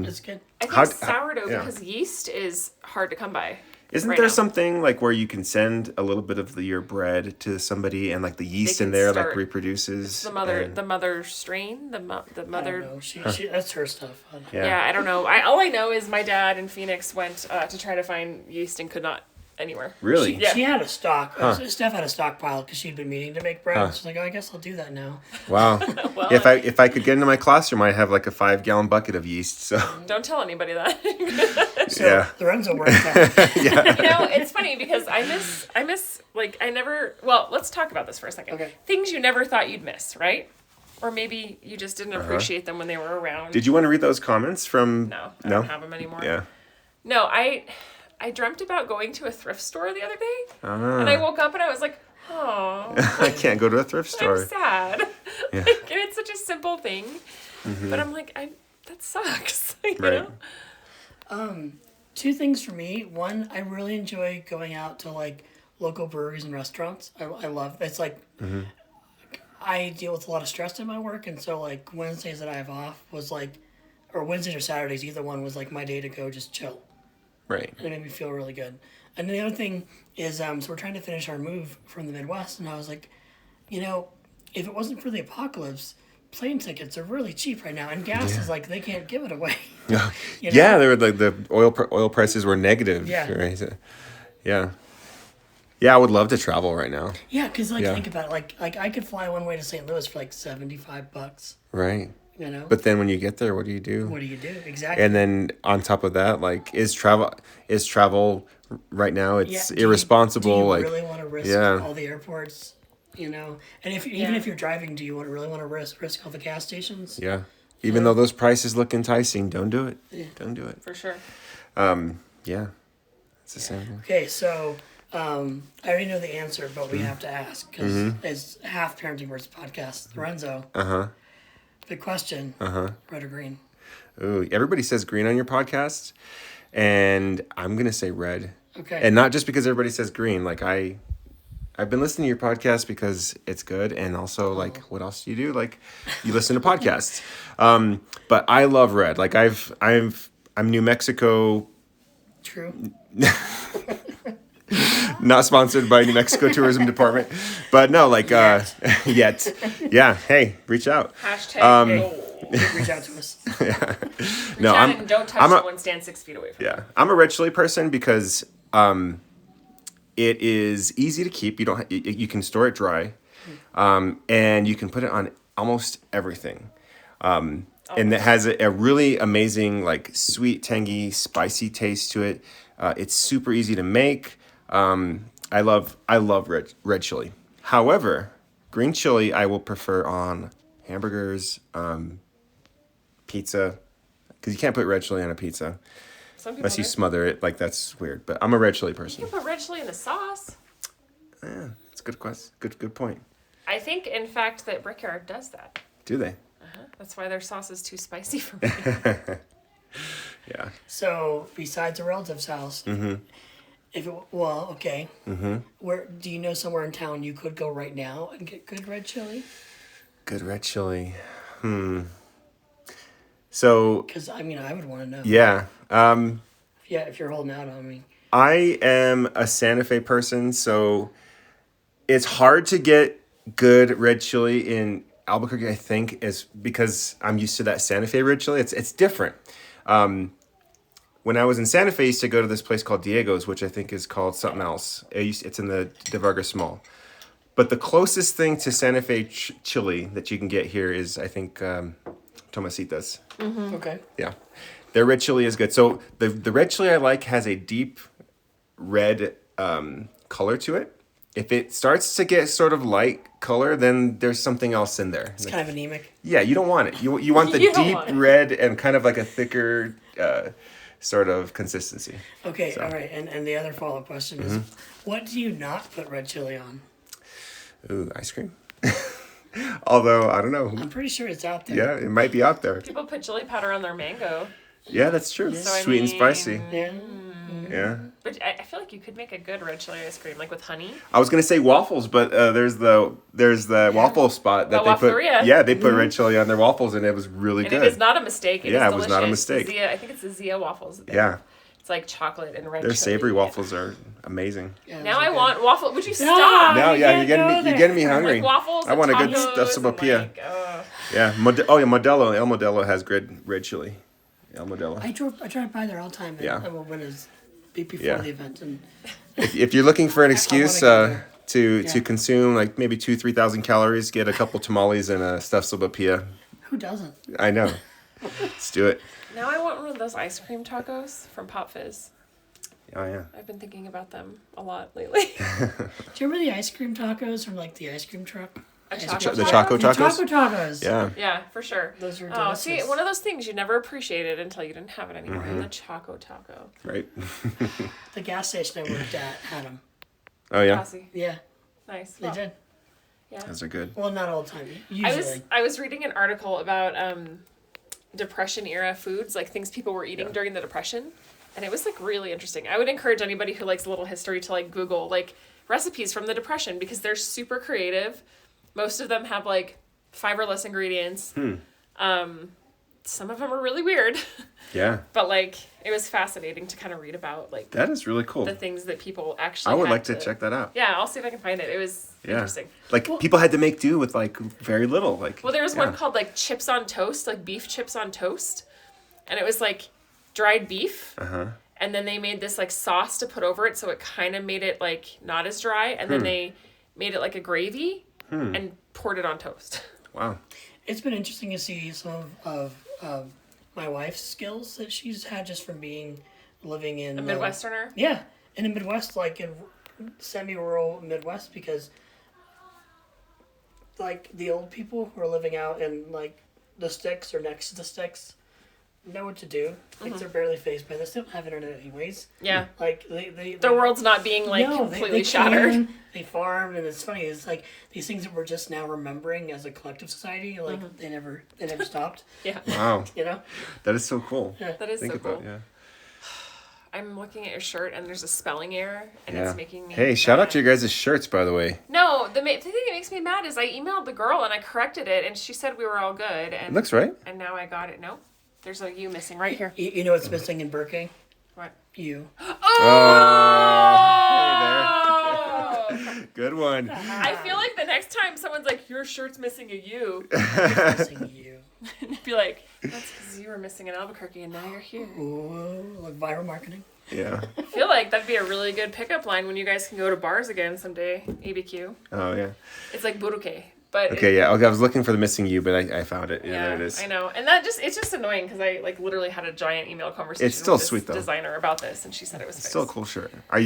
[SPEAKER 1] it's good.
[SPEAKER 2] I think sourdough because yeast is hard to come by.
[SPEAKER 3] Isn't there something like where you can send a little bit of your bread to somebody and like the yeast in there like reproduces?
[SPEAKER 2] The mother strain, the mother.
[SPEAKER 1] I don't know. She that's her stuff.
[SPEAKER 2] I don't know. All I know is my dad in Phoenix went to try to find yeast and could not anywhere.
[SPEAKER 3] Really?
[SPEAKER 1] She had a stock. Steph had a stockpile because she'd been meaning to make bread. She's like, oh, I guess I'll do that now.
[SPEAKER 3] Wow. Well, if I could get into my classroom, I'd have like a 5-gallon bucket of yeast. So
[SPEAKER 2] don't tell anybody that.
[SPEAKER 1] So Lorenzo worked out.
[SPEAKER 2] You know, it's funny because I miss like I never. Well, let's talk about this for a second.
[SPEAKER 1] Okay.
[SPEAKER 2] Things you never thought you'd miss, right? Or maybe you just didn't appreciate them when they were around.
[SPEAKER 3] Did you want to read those comments from?
[SPEAKER 2] No, I don't have them anymore.
[SPEAKER 3] Yeah.
[SPEAKER 2] No, I dreamt about going to a thrift store the other day, and I woke up and I was like, oh.
[SPEAKER 3] I can't go to a thrift store.
[SPEAKER 2] I'm sad.
[SPEAKER 3] Yeah.
[SPEAKER 2] Like, and it's such a simple thing, but I'm like, that sucks. You know?
[SPEAKER 1] 2 things for me. One, I really enjoy going out to like local breweries and restaurants. I love it's like I deal with a lot of stress in my work, and so like Wednesdays that I have off was like, or Wednesdays or Saturdays, either one was like my day to go just chill.
[SPEAKER 3] Right.
[SPEAKER 1] And it made me feel really good. And the other thing is, so we're trying to finish our move from the Midwest, and I was like, you know, if it wasn't for the apocalypse, plane tickets are really cheap right now, and gas is like they can't give it away.
[SPEAKER 3] Yeah, they were like the oil prices were negative.
[SPEAKER 1] Yeah.
[SPEAKER 3] Right? Yeah. Yeah, I would love to travel right now.
[SPEAKER 1] Yeah, because think about it, like I could fly one way to St. Louis for like $75.
[SPEAKER 3] Right.
[SPEAKER 1] You know.
[SPEAKER 3] But then when you get there, what do you do?
[SPEAKER 1] What do you do exactly?
[SPEAKER 3] And then on top of that, like, is travel right now? It's irresponsible.
[SPEAKER 1] Do you really want to risk all the airports? You know, and even if you're driving, do you really want to risk all the gas stations?
[SPEAKER 3] Yeah. Even though those prices look enticing, don't do it. Yeah. Don't do it.
[SPEAKER 2] For sure.
[SPEAKER 3] Yeah. It's the same thing.
[SPEAKER 1] Okay, so I already know the answer, but we have to ask because it's half Parenting versus Podcast. Lorenzo. The question. Red or green?
[SPEAKER 3] Ooh, everybody says green on your podcast, and I'm gonna say red.
[SPEAKER 1] Okay.
[SPEAKER 3] And not just because everybody says green. Like I've been listening to your podcast because it's good, and also like what else do you do? Like you listen to podcasts. But I love red. Like I'm New Mexico.
[SPEAKER 1] True.
[SPEAKER 3] Not sponsored by New Mexico Tourism Department, but no, like yet. Yeah. Hey, reach out.
[SPEAKER 2] Hashtag
[SPEAKER 1] reach out to us.
[SPEAKER 3] No,
[SPEAKER 2] and don't touch someone. Stand 6 feet away from.
[SPEAKER 3] Yeah, I'm a red chili person because it is easy to keep. You can store it dry, and you can put it on almost everything. And it has a really amazing, like, sweet, tangy, spicy taste to it. It's super easy to make. I love red chili. However, green chili I will prefer on hamburgers, pizza, because you can't put red chili on a pizza unless you smother it. Like, that's weird. But I'm a red chili person.
[SPEAKER 2] You can put red chili in the sauce.
[SPEAKER 3] Yeah, that's a good question. Good point.
[SPEAKER 2] I think, in fact, that Brickyard does that.
[SPEAKER 3] Do they?
[SPEAKER 2] That's why their sauce is too spicy for me.
[SPEAKER 3] Yeah.
[SPEAKER 1] So, besides a relative's house, Well, okay. Where do you know somewhere in town you could go right now and get good red chili?
[SPEAKER 3] Good red chili. So
[SPEAKER 1] Because I mean, I would want to know.
[SPEAKER 3] yeah,
[SPEAKER 1] Yeah, if you're holding out on me.
[SPEAKER 3] I am a Santa Fe person, so it's hard to get good red chili in Albuquerque. I think is because I'm used to that Santa Fe red chili. It's different. When I was in Santa Fe, I used to go to this place called Diego's, which I think is called something else. It's in the De Vargas Mall. But the closest thing to Santa Fe chili that you can get here is, I think, Tomasitas.
[SPEAKER 1] Okay.
[SPEAKER 3] Yeah. Their red chili is good. So the red chili I like has a deep red color to it. If it starts to get sort of light color, then there's something else in there.
[SPEAKER 1] It's kind of anemic.
[SPEAKER 3] Yeah, you don't want it. You want the
[SPEAKER 2] You don't
[SPEAKER 3] deep
[SPEAKER 2] want it.
[SPEAKER 3] red and kind of like a thicker sort of consistency.
[SPEAKER 1] Okay, all right. And the other follow-up question is, what do you not put red chili on?
[SPEAKER 3] Ooh, ice cream. Although, I don't know.
[SPEAKER 1] I'm pretty sure it's out there.
[SPEAKER 3] Yeah, it might be out there.
[SPEAKER 2] People put chili powder on their mango.
[SPEAKER 3] Yeah, that's true.
[SPEAKER 2] So, I
[SPEAKER 3] Sweet and spicy.
[SPEAKER 2] mean-
[SPEAKER 1] Yeah.
[SPEAKER 3] Yeah.
[SPEAKER 2] But I feel like you could make a good red chili ice cream, like with honey.
[SPEAKER 3] I was gonna say waffles, but there's the waffle spot that
[SPEAKER 2] The
[SPEAKER 3] they put.
[SPEAKER 2] Waffleria.
[SPEAKER 3] Yeah, they put red chili on their waffles, and it was really
[SPEAKER 2] And
[SPEAKER 3] good.
[SPEAKER 2] it is not a mistake.
[SPEAKER 3] Yeah,
[SPEAKER 2] is
[SPEAKER 3] it was not a
[SPEAKER 2] delicious.
[SPEAKER 3] mistake.
[SPEAKER 2] Zia, I think it's the Zia waffles.
[SPEAKER 3] Yeah,
[SPEAKER 2] It's like chocolate and red
[SPEAKER 3] their
[SPEAKER 2] chili.
[SPEAKER 3] savory waffles are amazing.
[SPEAKER 1] Yeah,
[SPEAKER 2] Now
[SPEAKER 1] those
[SPEAKER 2] I
[SPEAKER 1] are good.
[SPEAKER 2] want waffle. Would you stop?
[SPEAKER 3] Now, yeah,
[SPEAKER 1] can't
[SPEAKER 3] you're
[SPEAKER 1] go
[SPEAKER 3] getting
[SPEAKER 1] there.
[SPEAKER 3] me hungry.
[SPEAKER 2] Like waffles.
[SPEAKER 3] I want a
[SPEAKER 2] and
[SPEAKER 3] good
[SPEAKER 2] tacos
[SPEAKER 3] stuffed
[SPEAKER 2] and,
[SPEAKER 3] sopapilla.
[SPEAKER 2] like,
[SPEAKER 3] Yeah, Modelo. El Modelo has good red chili. El Modelo.
[SPEAKER 1] I drive by there all the time. And
[SPEAKER 3] Yeah.
[SPEAKER 1] When it's before
[SPEAKER 3] Yeah.
[SPEAKER 1] the event, and
[SPEAKER 3] If you're looking for an excuse
[SPEAKER 1] go there.
[SPEAKER 3] to
[SPEAKER 1] Yeah.
[SPEAKER 3] consume like maybe 2,000-3,000 calories, get a couple tamales and a stuffed sopapilla.
[SPEAKER 1] who doesn't?
[SPEAKER 3] I know. Let's do it.
[SPEAKER 2] Now I want one of those ice cream tacos from Pop Fizz.
[SPEAKER 3] Oh yeah.
[SPEAKER 2] I've been thinking about them a lot lately.
[SPEAKER 1] Do you remember the ice cream tacos from like the ice cream truck?
[SPEAKER 2] A
[SPEAKER 1] Ice
[SPEAKER 2] choco
[SPEAKER 1] cream-
[SPEAKER 3] The
[SPEAKER 2] taco?
[SPEAKER 3] choco
[SPEAKER 1] The
[SPEAKER 3] tacos.
[SPEAKER 1] Taco tacos.
[SPEAKER 3] Yeah.
[SPEAKER 2] Yeah, for sure.
[SPEAKER 1] Those are
[SPEAKER 2] Oh,
[SPEAKER 1] delicious.
[SPEAKER 2] see, one of those things you never appreciated until you didn't have it anymore.
[SPEAKER 3] Mm-hmm.
[SPEAKER 2] The Choco Taco.
[SPEAKER 3] Right.
[SPEAKER 1] The gas station I worked at had them.
[SPEAKER 3] Oh yeah.
[SPEAKER 2] Classy.
[SPEAKER 1] Yeah,
[SPEAKER 2] Nice.
[SPEAKER 1] they
[SPEAKER 2] Well,
[SPEAKER 1] did.
[SPEAKER 2] Yeah.
[SPEAKER 3] Those are good.
[SPEAKER 1] Well, not all the time. Usually.
[SPEAKER 2] I was reading an article about Depression era foods, like things people were eating during the Depression, and it was like really interesting. I would encourage anybody who likes a little history to like Google like recipes from the Depression because they're super creative. Most of them have like 5 or less ingredients. Some of them are really weird,
[SPEAKER 3] Yeah.
[SPEAKER 2] but like it was fascinating to kind of read about like
[SPEAKER 3] That is really cool.
[SPEAKER 2] the things that people actually.
[SPEAKER 3] I would
[SPEAKER 2] had
[SPEAKER 3] like to check that out.
[SPEAKER 2] Yeah, I'll see if I can find it. It was
[SPEAKER 3] Yeah.
[SPEAKER 2] interesting.
[SPEAKER 3] Like people had to make do with like very little. Like
[SPEAKER 2] Well, there was
[SPEAKER 3] yeah.
[SPEAKER 2] one called like chips on toast, like beef chips on toast, and it was like dried beef. And then they made this like sauce to put over it, so it kind of made it like not as dry. And then they made it like a gravy and poured it on toast.
[SPEAKER 3] Wow.
[SPEAKER 1] It's been interesting to see some of my wife's skills that she's had just from living in
[SPEAKER 2] A Midwesterner.
[SPEAKER 1] Yeah, in the Midwest, like in semi-rural Midwest, because like the old people who are living out in like the sticks or next to the sticks know what to do. Like they're barely faced by this. They don't have internet anyways.
[SPEAKER 2] Yeah.
[SPEAKER 1] Like they
[SPEAKER 2] The world's not being like
[SPEAKER 1] no,
[SPEAKER 2] completely
[SPEAKER 1] they
[SPEAKER 2] shattered.
[SPEAKER 1] can, they farm, and it's funny. It's like these things that we're just now remembering as a collective society. Like they never stopped.
[SPEAKER 2] Yeah.
[SPEAKER 3] Wow.
[SPEAKER 1] You know.
[SPEAKER 3] That is so cool.
[SPEAKER 2] That is
[SPEAKER 3] Think
[SPEAKER 2] so
[SPEAKER 3] about
[SPEAKER 2] cool.
[SPEAKER 3] yeah.
[SPEAKER 2] I'm looking at your shirt and there's a spelling error and
[SPEAKER 3] Yeah.
[SPEAKER 2] it's making me
[SPEAKER 3] Hey, shout out
[SPEAKER 2] mad.
[SPEAKER 3] to your guys' shirts, by the way.
[SPEAKER 2] No, the thing that makes me mad is I emailed the girl and I corrected it and she said we were all good and
[SPEAKER 3] It looks right.
[SPEAKER 2] and now I got it. No. There's a U missing right here.
[SPEAKER 1] You know what's missing in Burke?
[SPEAKER 2] What?
[SPEAKER 1] You.
[SPEAKER 2] Oh!
[SPEAKER 3] Good one.
[SPEAKER 2] I feel like the next time someone's like, your shirt's missing a U,
[SPEAKER 1] Missing you.
[SPEAKER 2] and be like, that's because you were missing in Albuquerque and now you're here.
[SPEAKER 1] Ooh, like viral marketing.
[SPEAKER 3] Yeah.
[SPEAKER 2] I feel like that'd be a really good pickup line when you guys can go to bars again someday. ABQ.
[SPEAKER 3] Oh yeah.
[SPEAKER 2] It's like buruke, but
[SPEAKER 3] Okay, yeah. Okay, I was looking for the missing you, but I found it. Yeah, there it is.
[SPEAKER 2] I know, and it's just annoying because I like literally had a giant email conversation.
[SPEAKER 3] It's still
[SPEAKER 2] with this
[SPEAKER 3] sweet, though.
[SPEAKER 2] Designer about this, and she said it was
[SPEAKER 3] It's still a
[SPEAKER 2] fixed.
[SPEAKER 3] cool shirt. Are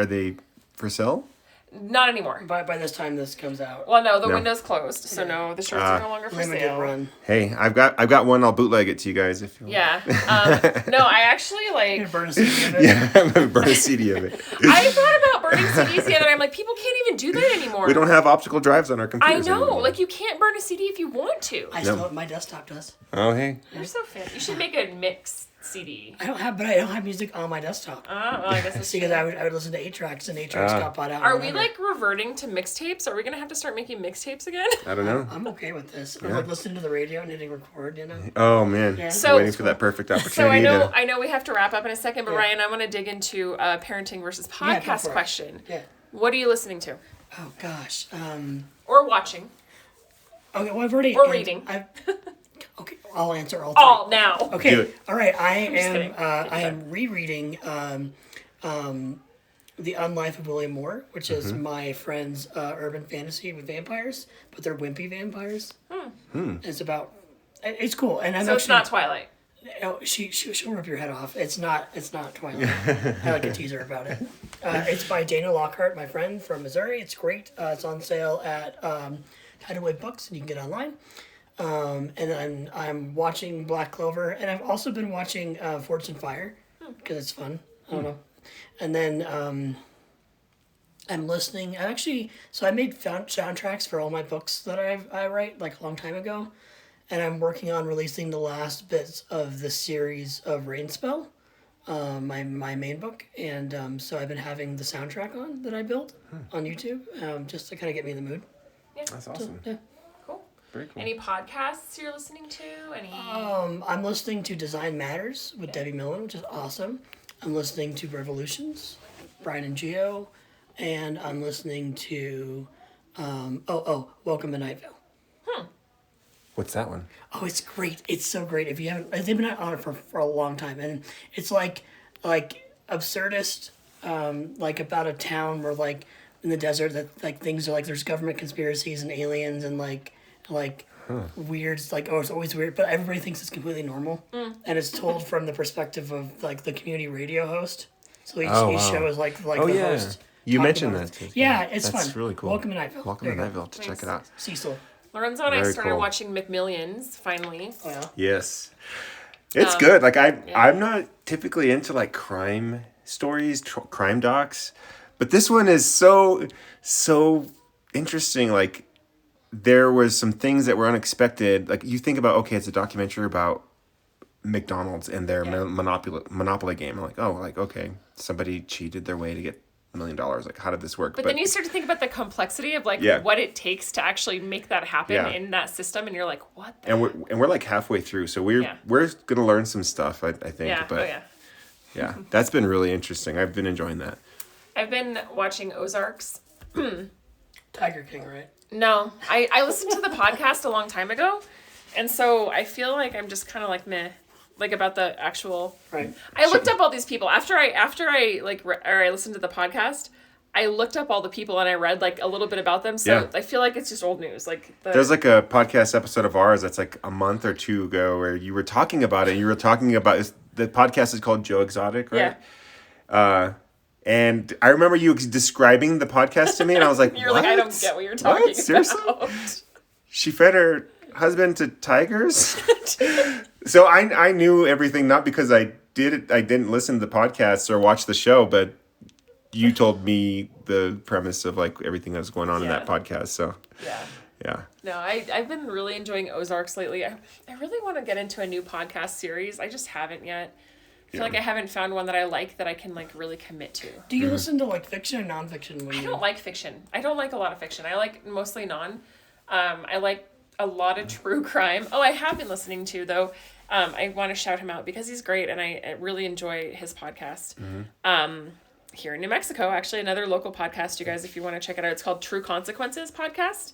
[SPEAKER 3] they for sale?
[SPEAKER 2] Not anymore.
[SPEAKER 1] By this time this comes out,
[SPEAKER 2] Well, no, the
[SPEAKER 3] No.
[SPEAKER 2] window's closed, so no, the shirts are no longer for
[SPEAKER 1] limited
[SPEAKER 2] sale.
[SPEAKER 1] run.
[SPEAKER 3] Hey, I've got one. I'll bootleg it to you guys if you want.
[SPEAKER 2] Yeah. No, I actually
[SPEAKER 1] You're
[SPEAKER 2] like.
[SPEAKER 1] gonna burn a CD of it.
[SPEAKER 3] Yeah, I'm gonna burn a CD of it.
[SPEAKER 2] I thought about burning CDs the other day. I'm like, people can't even do that anymore.
[SPEAKER 3] We don't have optical drives on our
[SPEAKER 2] I
[SPEAKER 3] computers
[SPEAKER 2] know,
[SPEAKER 3] anymore.
[SPEAKER 2] like you can't burn a CD if you want to.
[SPEAKER 1] I still my desktop does.
[SPEAKER 3] Oh, hey.
[SPEAKER 2] You're so fit. You should make a mix CD.
[SPEAKER 1] I don't have music on my desktop.
[SPEAKER 2] Oh, well, I guess it's
[SPEAKER 1] Because I would listen to 8-tracks, and 8-tracks got bought out.
[SPEAKER 2] Are we like reverting to mixtapes? Are we gonna have to start making mixtapes again?
[SPEAKER 3] I don't know.
[SPEAKER 1] I'm okay with this. I'm like listening to the radio and hitting record, you know?
[SPEAKER 3] Oh man,
[SPEAKER 1] Yeah.
[SPEAKER 2] So-
[SPEAKER 3] waiting for that perfect opportunity.
[SPEAKER 2] So I know we have to wrap up in a second, but Ryan, I want to dig into a parenting versus
[SPEAKER 1] go
[SPEAKER 2] podcast
[SPEAKER 1] for it.
[SPEAKER 2] question.
[SPEAKER 1] Yeah.
[SPEAKER 2] What are you listening to
[SPEAKER 1] Oh, gosh.
[SPEAKER 2] or watching
[SPEAKER 1] Okay, well, I've already...
[SPEAKER 2] or reading?
[SPEAKER 1] Okay, I'll answer all three.
[SPEAKER 2] All now.
[SPEAKER 1] Okay,
[SPEAKER 3] Do it.
[SPEAKER 1] all right. I
[SPEAKER 2] kidding.
[SPEAKER 1] am rereading The Unlife of William Moore, which is my friend's urban fantasy with vampires, but they're wimpy vampires. It's about... It's cool. And I'm
[SPEAKER 2] So it's
[SPEAKER 1] actually-
[SPEAKER 2] not Twilight.
[SPEAKER 1] Oh, she'll rip your head off. It's not Twilight. I like to tease her about it. It's by Dana Lockhart, my friend from Missouri. It's great. It's on sale at Hideaway Books, and you can get it online. And I'm watching Black Clover, and I've also been watching Forged in Fire because it's fun. I don't know. And then I'm listening. I made soundtracks for all my books that I write like a long time ago. And I'm working on releasing the last bits of the series of Rainspell, my main book. And so I've been having the soundtrack on that I built on YouTube, just to kind of get me in the mood.
[SPEAKER 3] That's awesome.
[SPEAKER 1] Yeah.
[SPEAKER 2] Cool.
[SPEAKER 3] Very cool.
[SPEAKER 2] Any podcasts you're listening to? Any?
[SPEAKER 1] I'm listening to Design Matters with Debbie Millen, which is awesome. I'm listening to Revolutions, Brian and Gio. And I'm listening to, Welcome to Night Vale.
[SPEAKER 3] What's that one?
[SPEAKER 1] Oh, it's great. It's so great. If you haven't, they've been on it for a long time, and it's like absurdist, like about a town where like in the desert that like things are like there's government conspiracies and aliens and like weird. It's like, oh, it's always weird, but everybody thinks it's completely normal, and it's told from the perspective of like the community radio host. So each show is like the host.
[SPEAKER 3] You
[SPEAKER 1] talking
[SPEAKER 3] mentioned
[SPEAKER 1] about
[SPEAKER 3] that.
[SPEAKER 1] it. Yeah, it's
[SPEAKER 3] That's
[SPEAKER 1] fun.
[SPEAKER 3] really cool.
[SPEAKER 1] Welcome to Night Vale.
[SPEAKER 3] Welcome
[SPEAKER 1] There
[SPEAKER 3] to
[SPEAKER 1] you go.
[SPEAKER 3] Nightville to check it out.
[SPEAKER 1] Cecil.
[SPEAKER 2] Lorenzo and I
[SPEAKER 3] Very
[SPEAKER 2] started
[SPEAKER 3] cool.
[SPEAKER 2] watching McMillions finally.
[SPEAKER 1] Oh, yeah.
[SPEAKER 3] Yes, it's good. Like I'm not typically into like crime stories, crime docs, but this one is so interesting. Like there was some things that were unexpected. Like you think about, okay, it's a documentary about McDonald's and their Monopoly game. I'm like, oh, like okay, somebody cheated their way to get $1 million. Like, how did this work?
[SPEAKER 2] But then you start to think about the complexity of like what it takes to actually make that happen in that system, and you're like, what? The
[SPEAKER 3] and we're like halfway through, so we're gonna learn some stuff. I think.
[SPEAKER 2] yeah,
[SPEAKER 3] But yeah, that's been really interesting. I've been enjoying that.
[SPEAKER 2] I've been watching Ozarks.
[SPEAKER 1] Tiger King, right?
[SPEAKER 2] No, I listened to the podcast a long time ago, and so I feel like I'm just kind of like meh, like about the actual.
[SPEAKER 1] Right.
[SPEAKER 2] I looked up all these people after I listened to the podcast. I looked up all the people and I read like a little bit about them. So I feel like it's just old news. Like
[SPEAKER 3] there's like a podcast episode of ours that's like a month or two ago where you were talking about it. You were talking about the podcast is called Joe Exotic, right?
[SPEAKER 2] Yeah.
[SPEAKER 3] And I remember you describing the podcast to me, and I was like,
[SPEAKER 2] You're
[SPEAKER 3] what?
[SPEAKER 2] like, I don't get what you're talking about.
[SPEAKER 3] Seriously? She fed her husband to tigers? So I knew everything, not because I didn't listen to the podcast or watch the show, but you told me the premise of like everything that was going on in that podcast. So yeah. No,
[SPEAKER 2] I've been really enjoying Ozarks lately. I really want to get into a new podcast series. I just haven't yet. I feel like I haven't found one that I like that I can like really commit to.
[SPEAKER 1] Do you listen to like fiction or nonfiction?
[SPEAKER 2] I don't like fiction. I don't like a lot of fiction. I like mostly non. I like a lot of true crime. Oh, I have been listening to though. I want to shout him out because he's great and I really enjoy his podcast. Here in New Mexico, actually another local podcast, you guys, if you want to check it out, it's called True Consequences Podcast.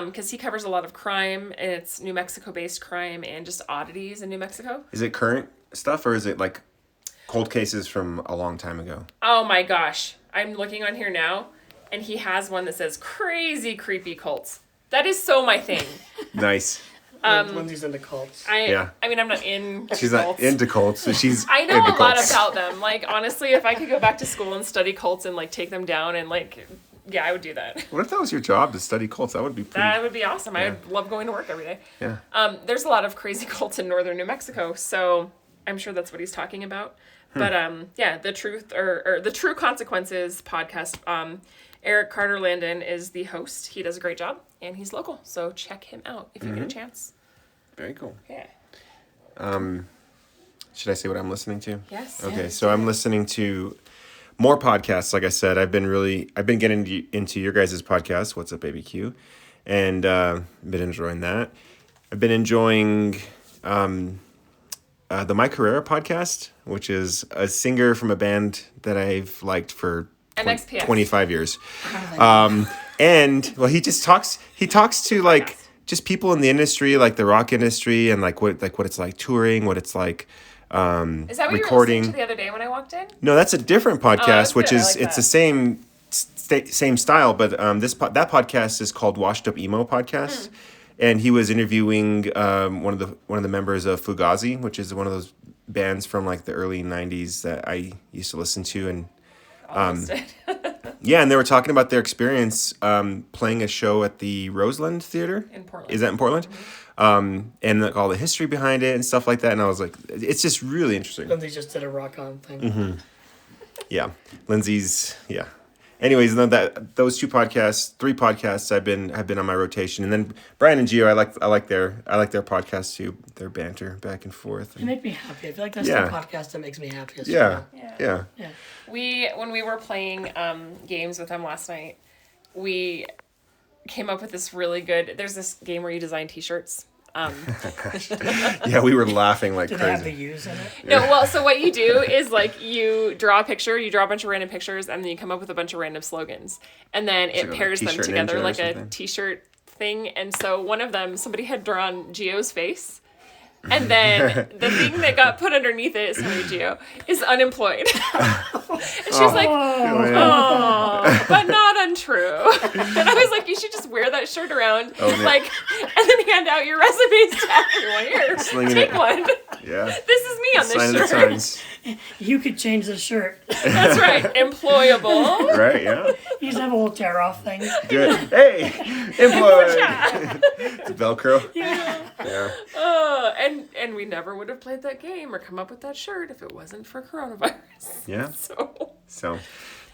[SPEAKER 2] Because he covers a lot of crime, and it's New Mexico-based crime and just oddities in New Mexico.
[SPEAKER 3] Is it current stuff, or is it like cold cases from a long time ago?
[SPEAKER 2] Oh my gosh. I'm looking on here now, and he has one that says crazy creepy cults. That is so my thing.
[SPEAKER 3] Nice.
[SPEAKER 1] Lindsay's into cults.
[SPEAKER 2] I mean, I'm not in
[SPEAKER 3] She's
[SPEAKER 2] cults.
[SPEAKER 3] not into cults, so she's
[SPEAKER 2] I know
[SPEAKER 3] into
[SPEAKER 2] a lot
[SPEAKER 3] cults.
[SPEAKER 2] about them. Like, honestly, if I could go back to school and study cults and, like, take them down and, like, yeah, I would do that.
[SPEAKER 3] What if that was your job, to study cults? That would be pretty...
[SPEAKER 2] That would be awesome. I would love going to work every day.
[SPEAKER 3] Yeah.
[SPEAKER 2] There's a lot of crazy cults in northern New Mexico, so I'm sure that's what he's talking about. But yeah, the True Consequences podcast. Eric Carter Landon is the host. He does a great job, and he's local, so check him out if you get a chance.
[SPEAKER 3] Very cool.
[SPEAKER 2] Yeah.
[SPEAKER 3] Should I say what I'm listening to?
[SPEAKER 2] Yes.
[SPEAKER 3] Okay,
[SPEAKER 2] yes.
[SPEAKER 3] so I'm listening to more podcasts. Like I said, I've been getting into your guys' podcast, What's Up ABQ, and been enjoying that. I've been enjoying the My Carrera podcast, which is a singer from a band that I've liked for
[SPEAKER 2] MXPX.
[SPEAKER 3] 25 years. And well, he talks to like just people in the industry, like the rock industry, and like what it's like touring, what it's like
[SPEAKER 2] Is that what
[SPEAKER 3] recording.
[SPEAKER 2] you were listening to the other day when I walked in?
[SPEAKER 3] No, that's a different podcast,
[SPEAKER 2] that's
[SPEAKER 3] which
[SPEAKER 2] good. I
[SPEAKER 3] is
[SPEAKER 2] like
[SPEAKER 3] it's
[SPEAKER 2] that.
[SPEAKER 3] the same style, but that podcast is called Washed Up Emo Podcast, and he was interviewing one of the members of Fugazi, which is one of those bands from like the early '90s that I used to listen to, and
[SPEAKER 2] Almost did.
[SPEAKER 3] yeah, and they were talking about their experience playing a show at the Roseland Theater.
[SPEAKER 2] In Portland.
[SPEAKER 3] Is that in Portland? And like all the history behind it and stuff like that. And I was like, it's just really interesting.
[SPEAKER 1] Lindsay just did a rock on thing.
[SPEAKER 3] Yeah, Lindsay's. Yeah. Anyways, those three podcasts have been on my rotation, and then Brian and Gio, I like their podcast too. Their banter back and forth.
[SPEAKER 1] They make me happy. I feel like that's
[SPEAKER 3] Yeah.
[SPEAKER 1] the podcast that makes me happy.
[SPEAKER 3] Yeah.
[SPEAKER 2] Yeah.
[SPEAKER 3] Yeah.
[SPEAKER 2] When we were playing games with them last night, we came up with this really good. There's this game where you design T-shirts.
[SPEAKER 3] Yeah, we were laughing like
[SPEAKER 1] Do they have the
[SPEAKER 3] crazy.
[SPEAKER 1] U's in it?
[SPEAKER 2] No, well, so what you do is like you draw a picture, you draw a bunch of random pictures, and then you come up with a bunch of random slogans, and then it
[SPEAKER 3] like a
[SPEAKER 2] pairs them
[SPEAKER 3] t-shirt
[SPEAKER 2] together
[SPEAKER 3] ninja or
[SPEAKER 2] like a
[SPEAKER 3] something.
[SPEAKER 2] T-shirt thing. And so one of them, somebody had drawn Gio's face. And then the thing that got put underneath it, sorry, Gio, is unemployed. And she was like, oh, but not untrue. And I was like, you should just wear that shirt around,
[SPEAKER 3] man.
[SPEAKER 2] like, and then hand out your resumes to everyone. Here,
[SPEAKER 3] Slinging
[SPEAKER 2] take
[SPEAKER 3] it.
[SPEAKER 2] one.
[SPEAKER 3] Yeah.
[SPEAKER 2] This is me on
[SPEAKER 3] Sign of the
[SPEAKER 2] this shirt.
[SPEAKER 3] times.
[SPEAKER 1] You could change the shirt.
[SPEAKER 2] That's right, employable.
[SPEAKER 3] Right. Yeah.
[SPEAKER 1] You just have a little tear off thing.
[SPEAKER 3] Good. Hey, employed. It's Velcro. Yeah.
[SPEAKER 2] And we never would have played that game or come up with that shirt if it wasn't for coronavirus.
[SPEAKER 3] Yeah.
[SPEAKER 2] So
[SPEAKER 3] So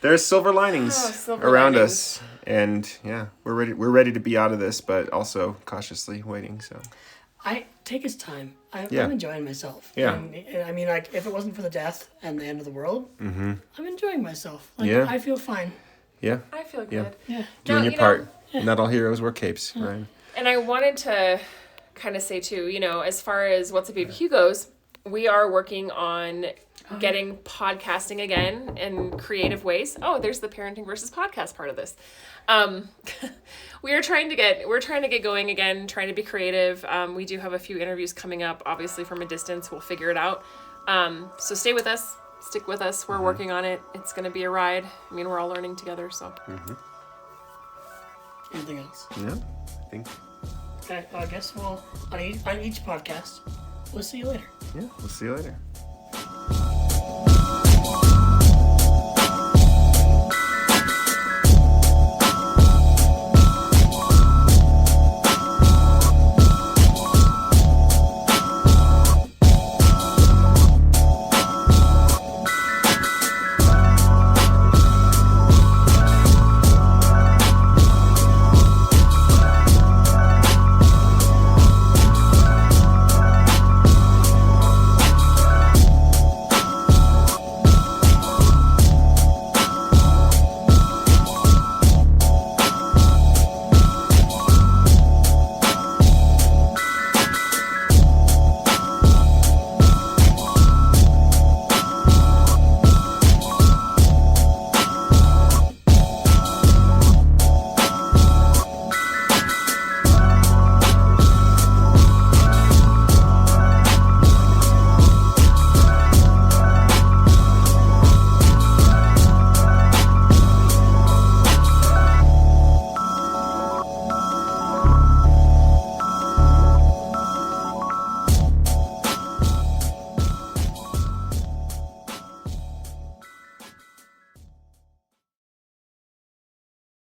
[SPEAKER 3] there's silver linings
[SPEAKER 2] silver
[SPEAKER 3] around
[SPEAKER 2] linings.
[SPEAKER 3] us, and yeah, we're ready to be out of this, but also cautiously waiting. So
[SPEAKER 1] I take his time.
[SPEAKER 3] Yeah.
[SPEAKER 1] I'm enjoying myself.
[SPEAKER 3] Yeah.
[SPEAKER 1] And I mean, like, if it wasn't for the death and the end of the world, I'm enjoying myself. Like,
[SPEAKER 3] Yeah.
[SPEAKER 1] I feel fine.
[SPEAKER 3] yeah,
[SPEAKER 2] I feel
[SPEAKER 3] Yeah.
[SPEAKER 2] good.
[SPEAKER 1] Yeah.
[SPEAKER 3] doing
[SPEAKER 2] No,
[SPEAKER 3] your
[SPEAKER 2] you
[SPEAKER 3] part.
[SPEAKER 2] know-
[SPEAKER 3] Not all heroes wear capes, right?
[SPEAKER 2] And I wanted to kind of say too, as far as What's Up ABQ goes, we are working on getting podcasting again in creative ways. Oh, there's the parenting versus podcast part of this. We're trying to get going again, trying to be creative. We do have a few interviews coming up, obviously from a distance. We'll figure it out. So stay with us. Stick with us. We're working on it. It's going to be a ride. I mean, we're all learning together, so.
[SPEAKER 1] Anything else?
[SPEAKER 3] Yeah, I think.
[SPEAKER 1] Okay, I guess we'll, on each podcast, we'll see you later.
[SPEAKER 3] Yeah, we'll see you later.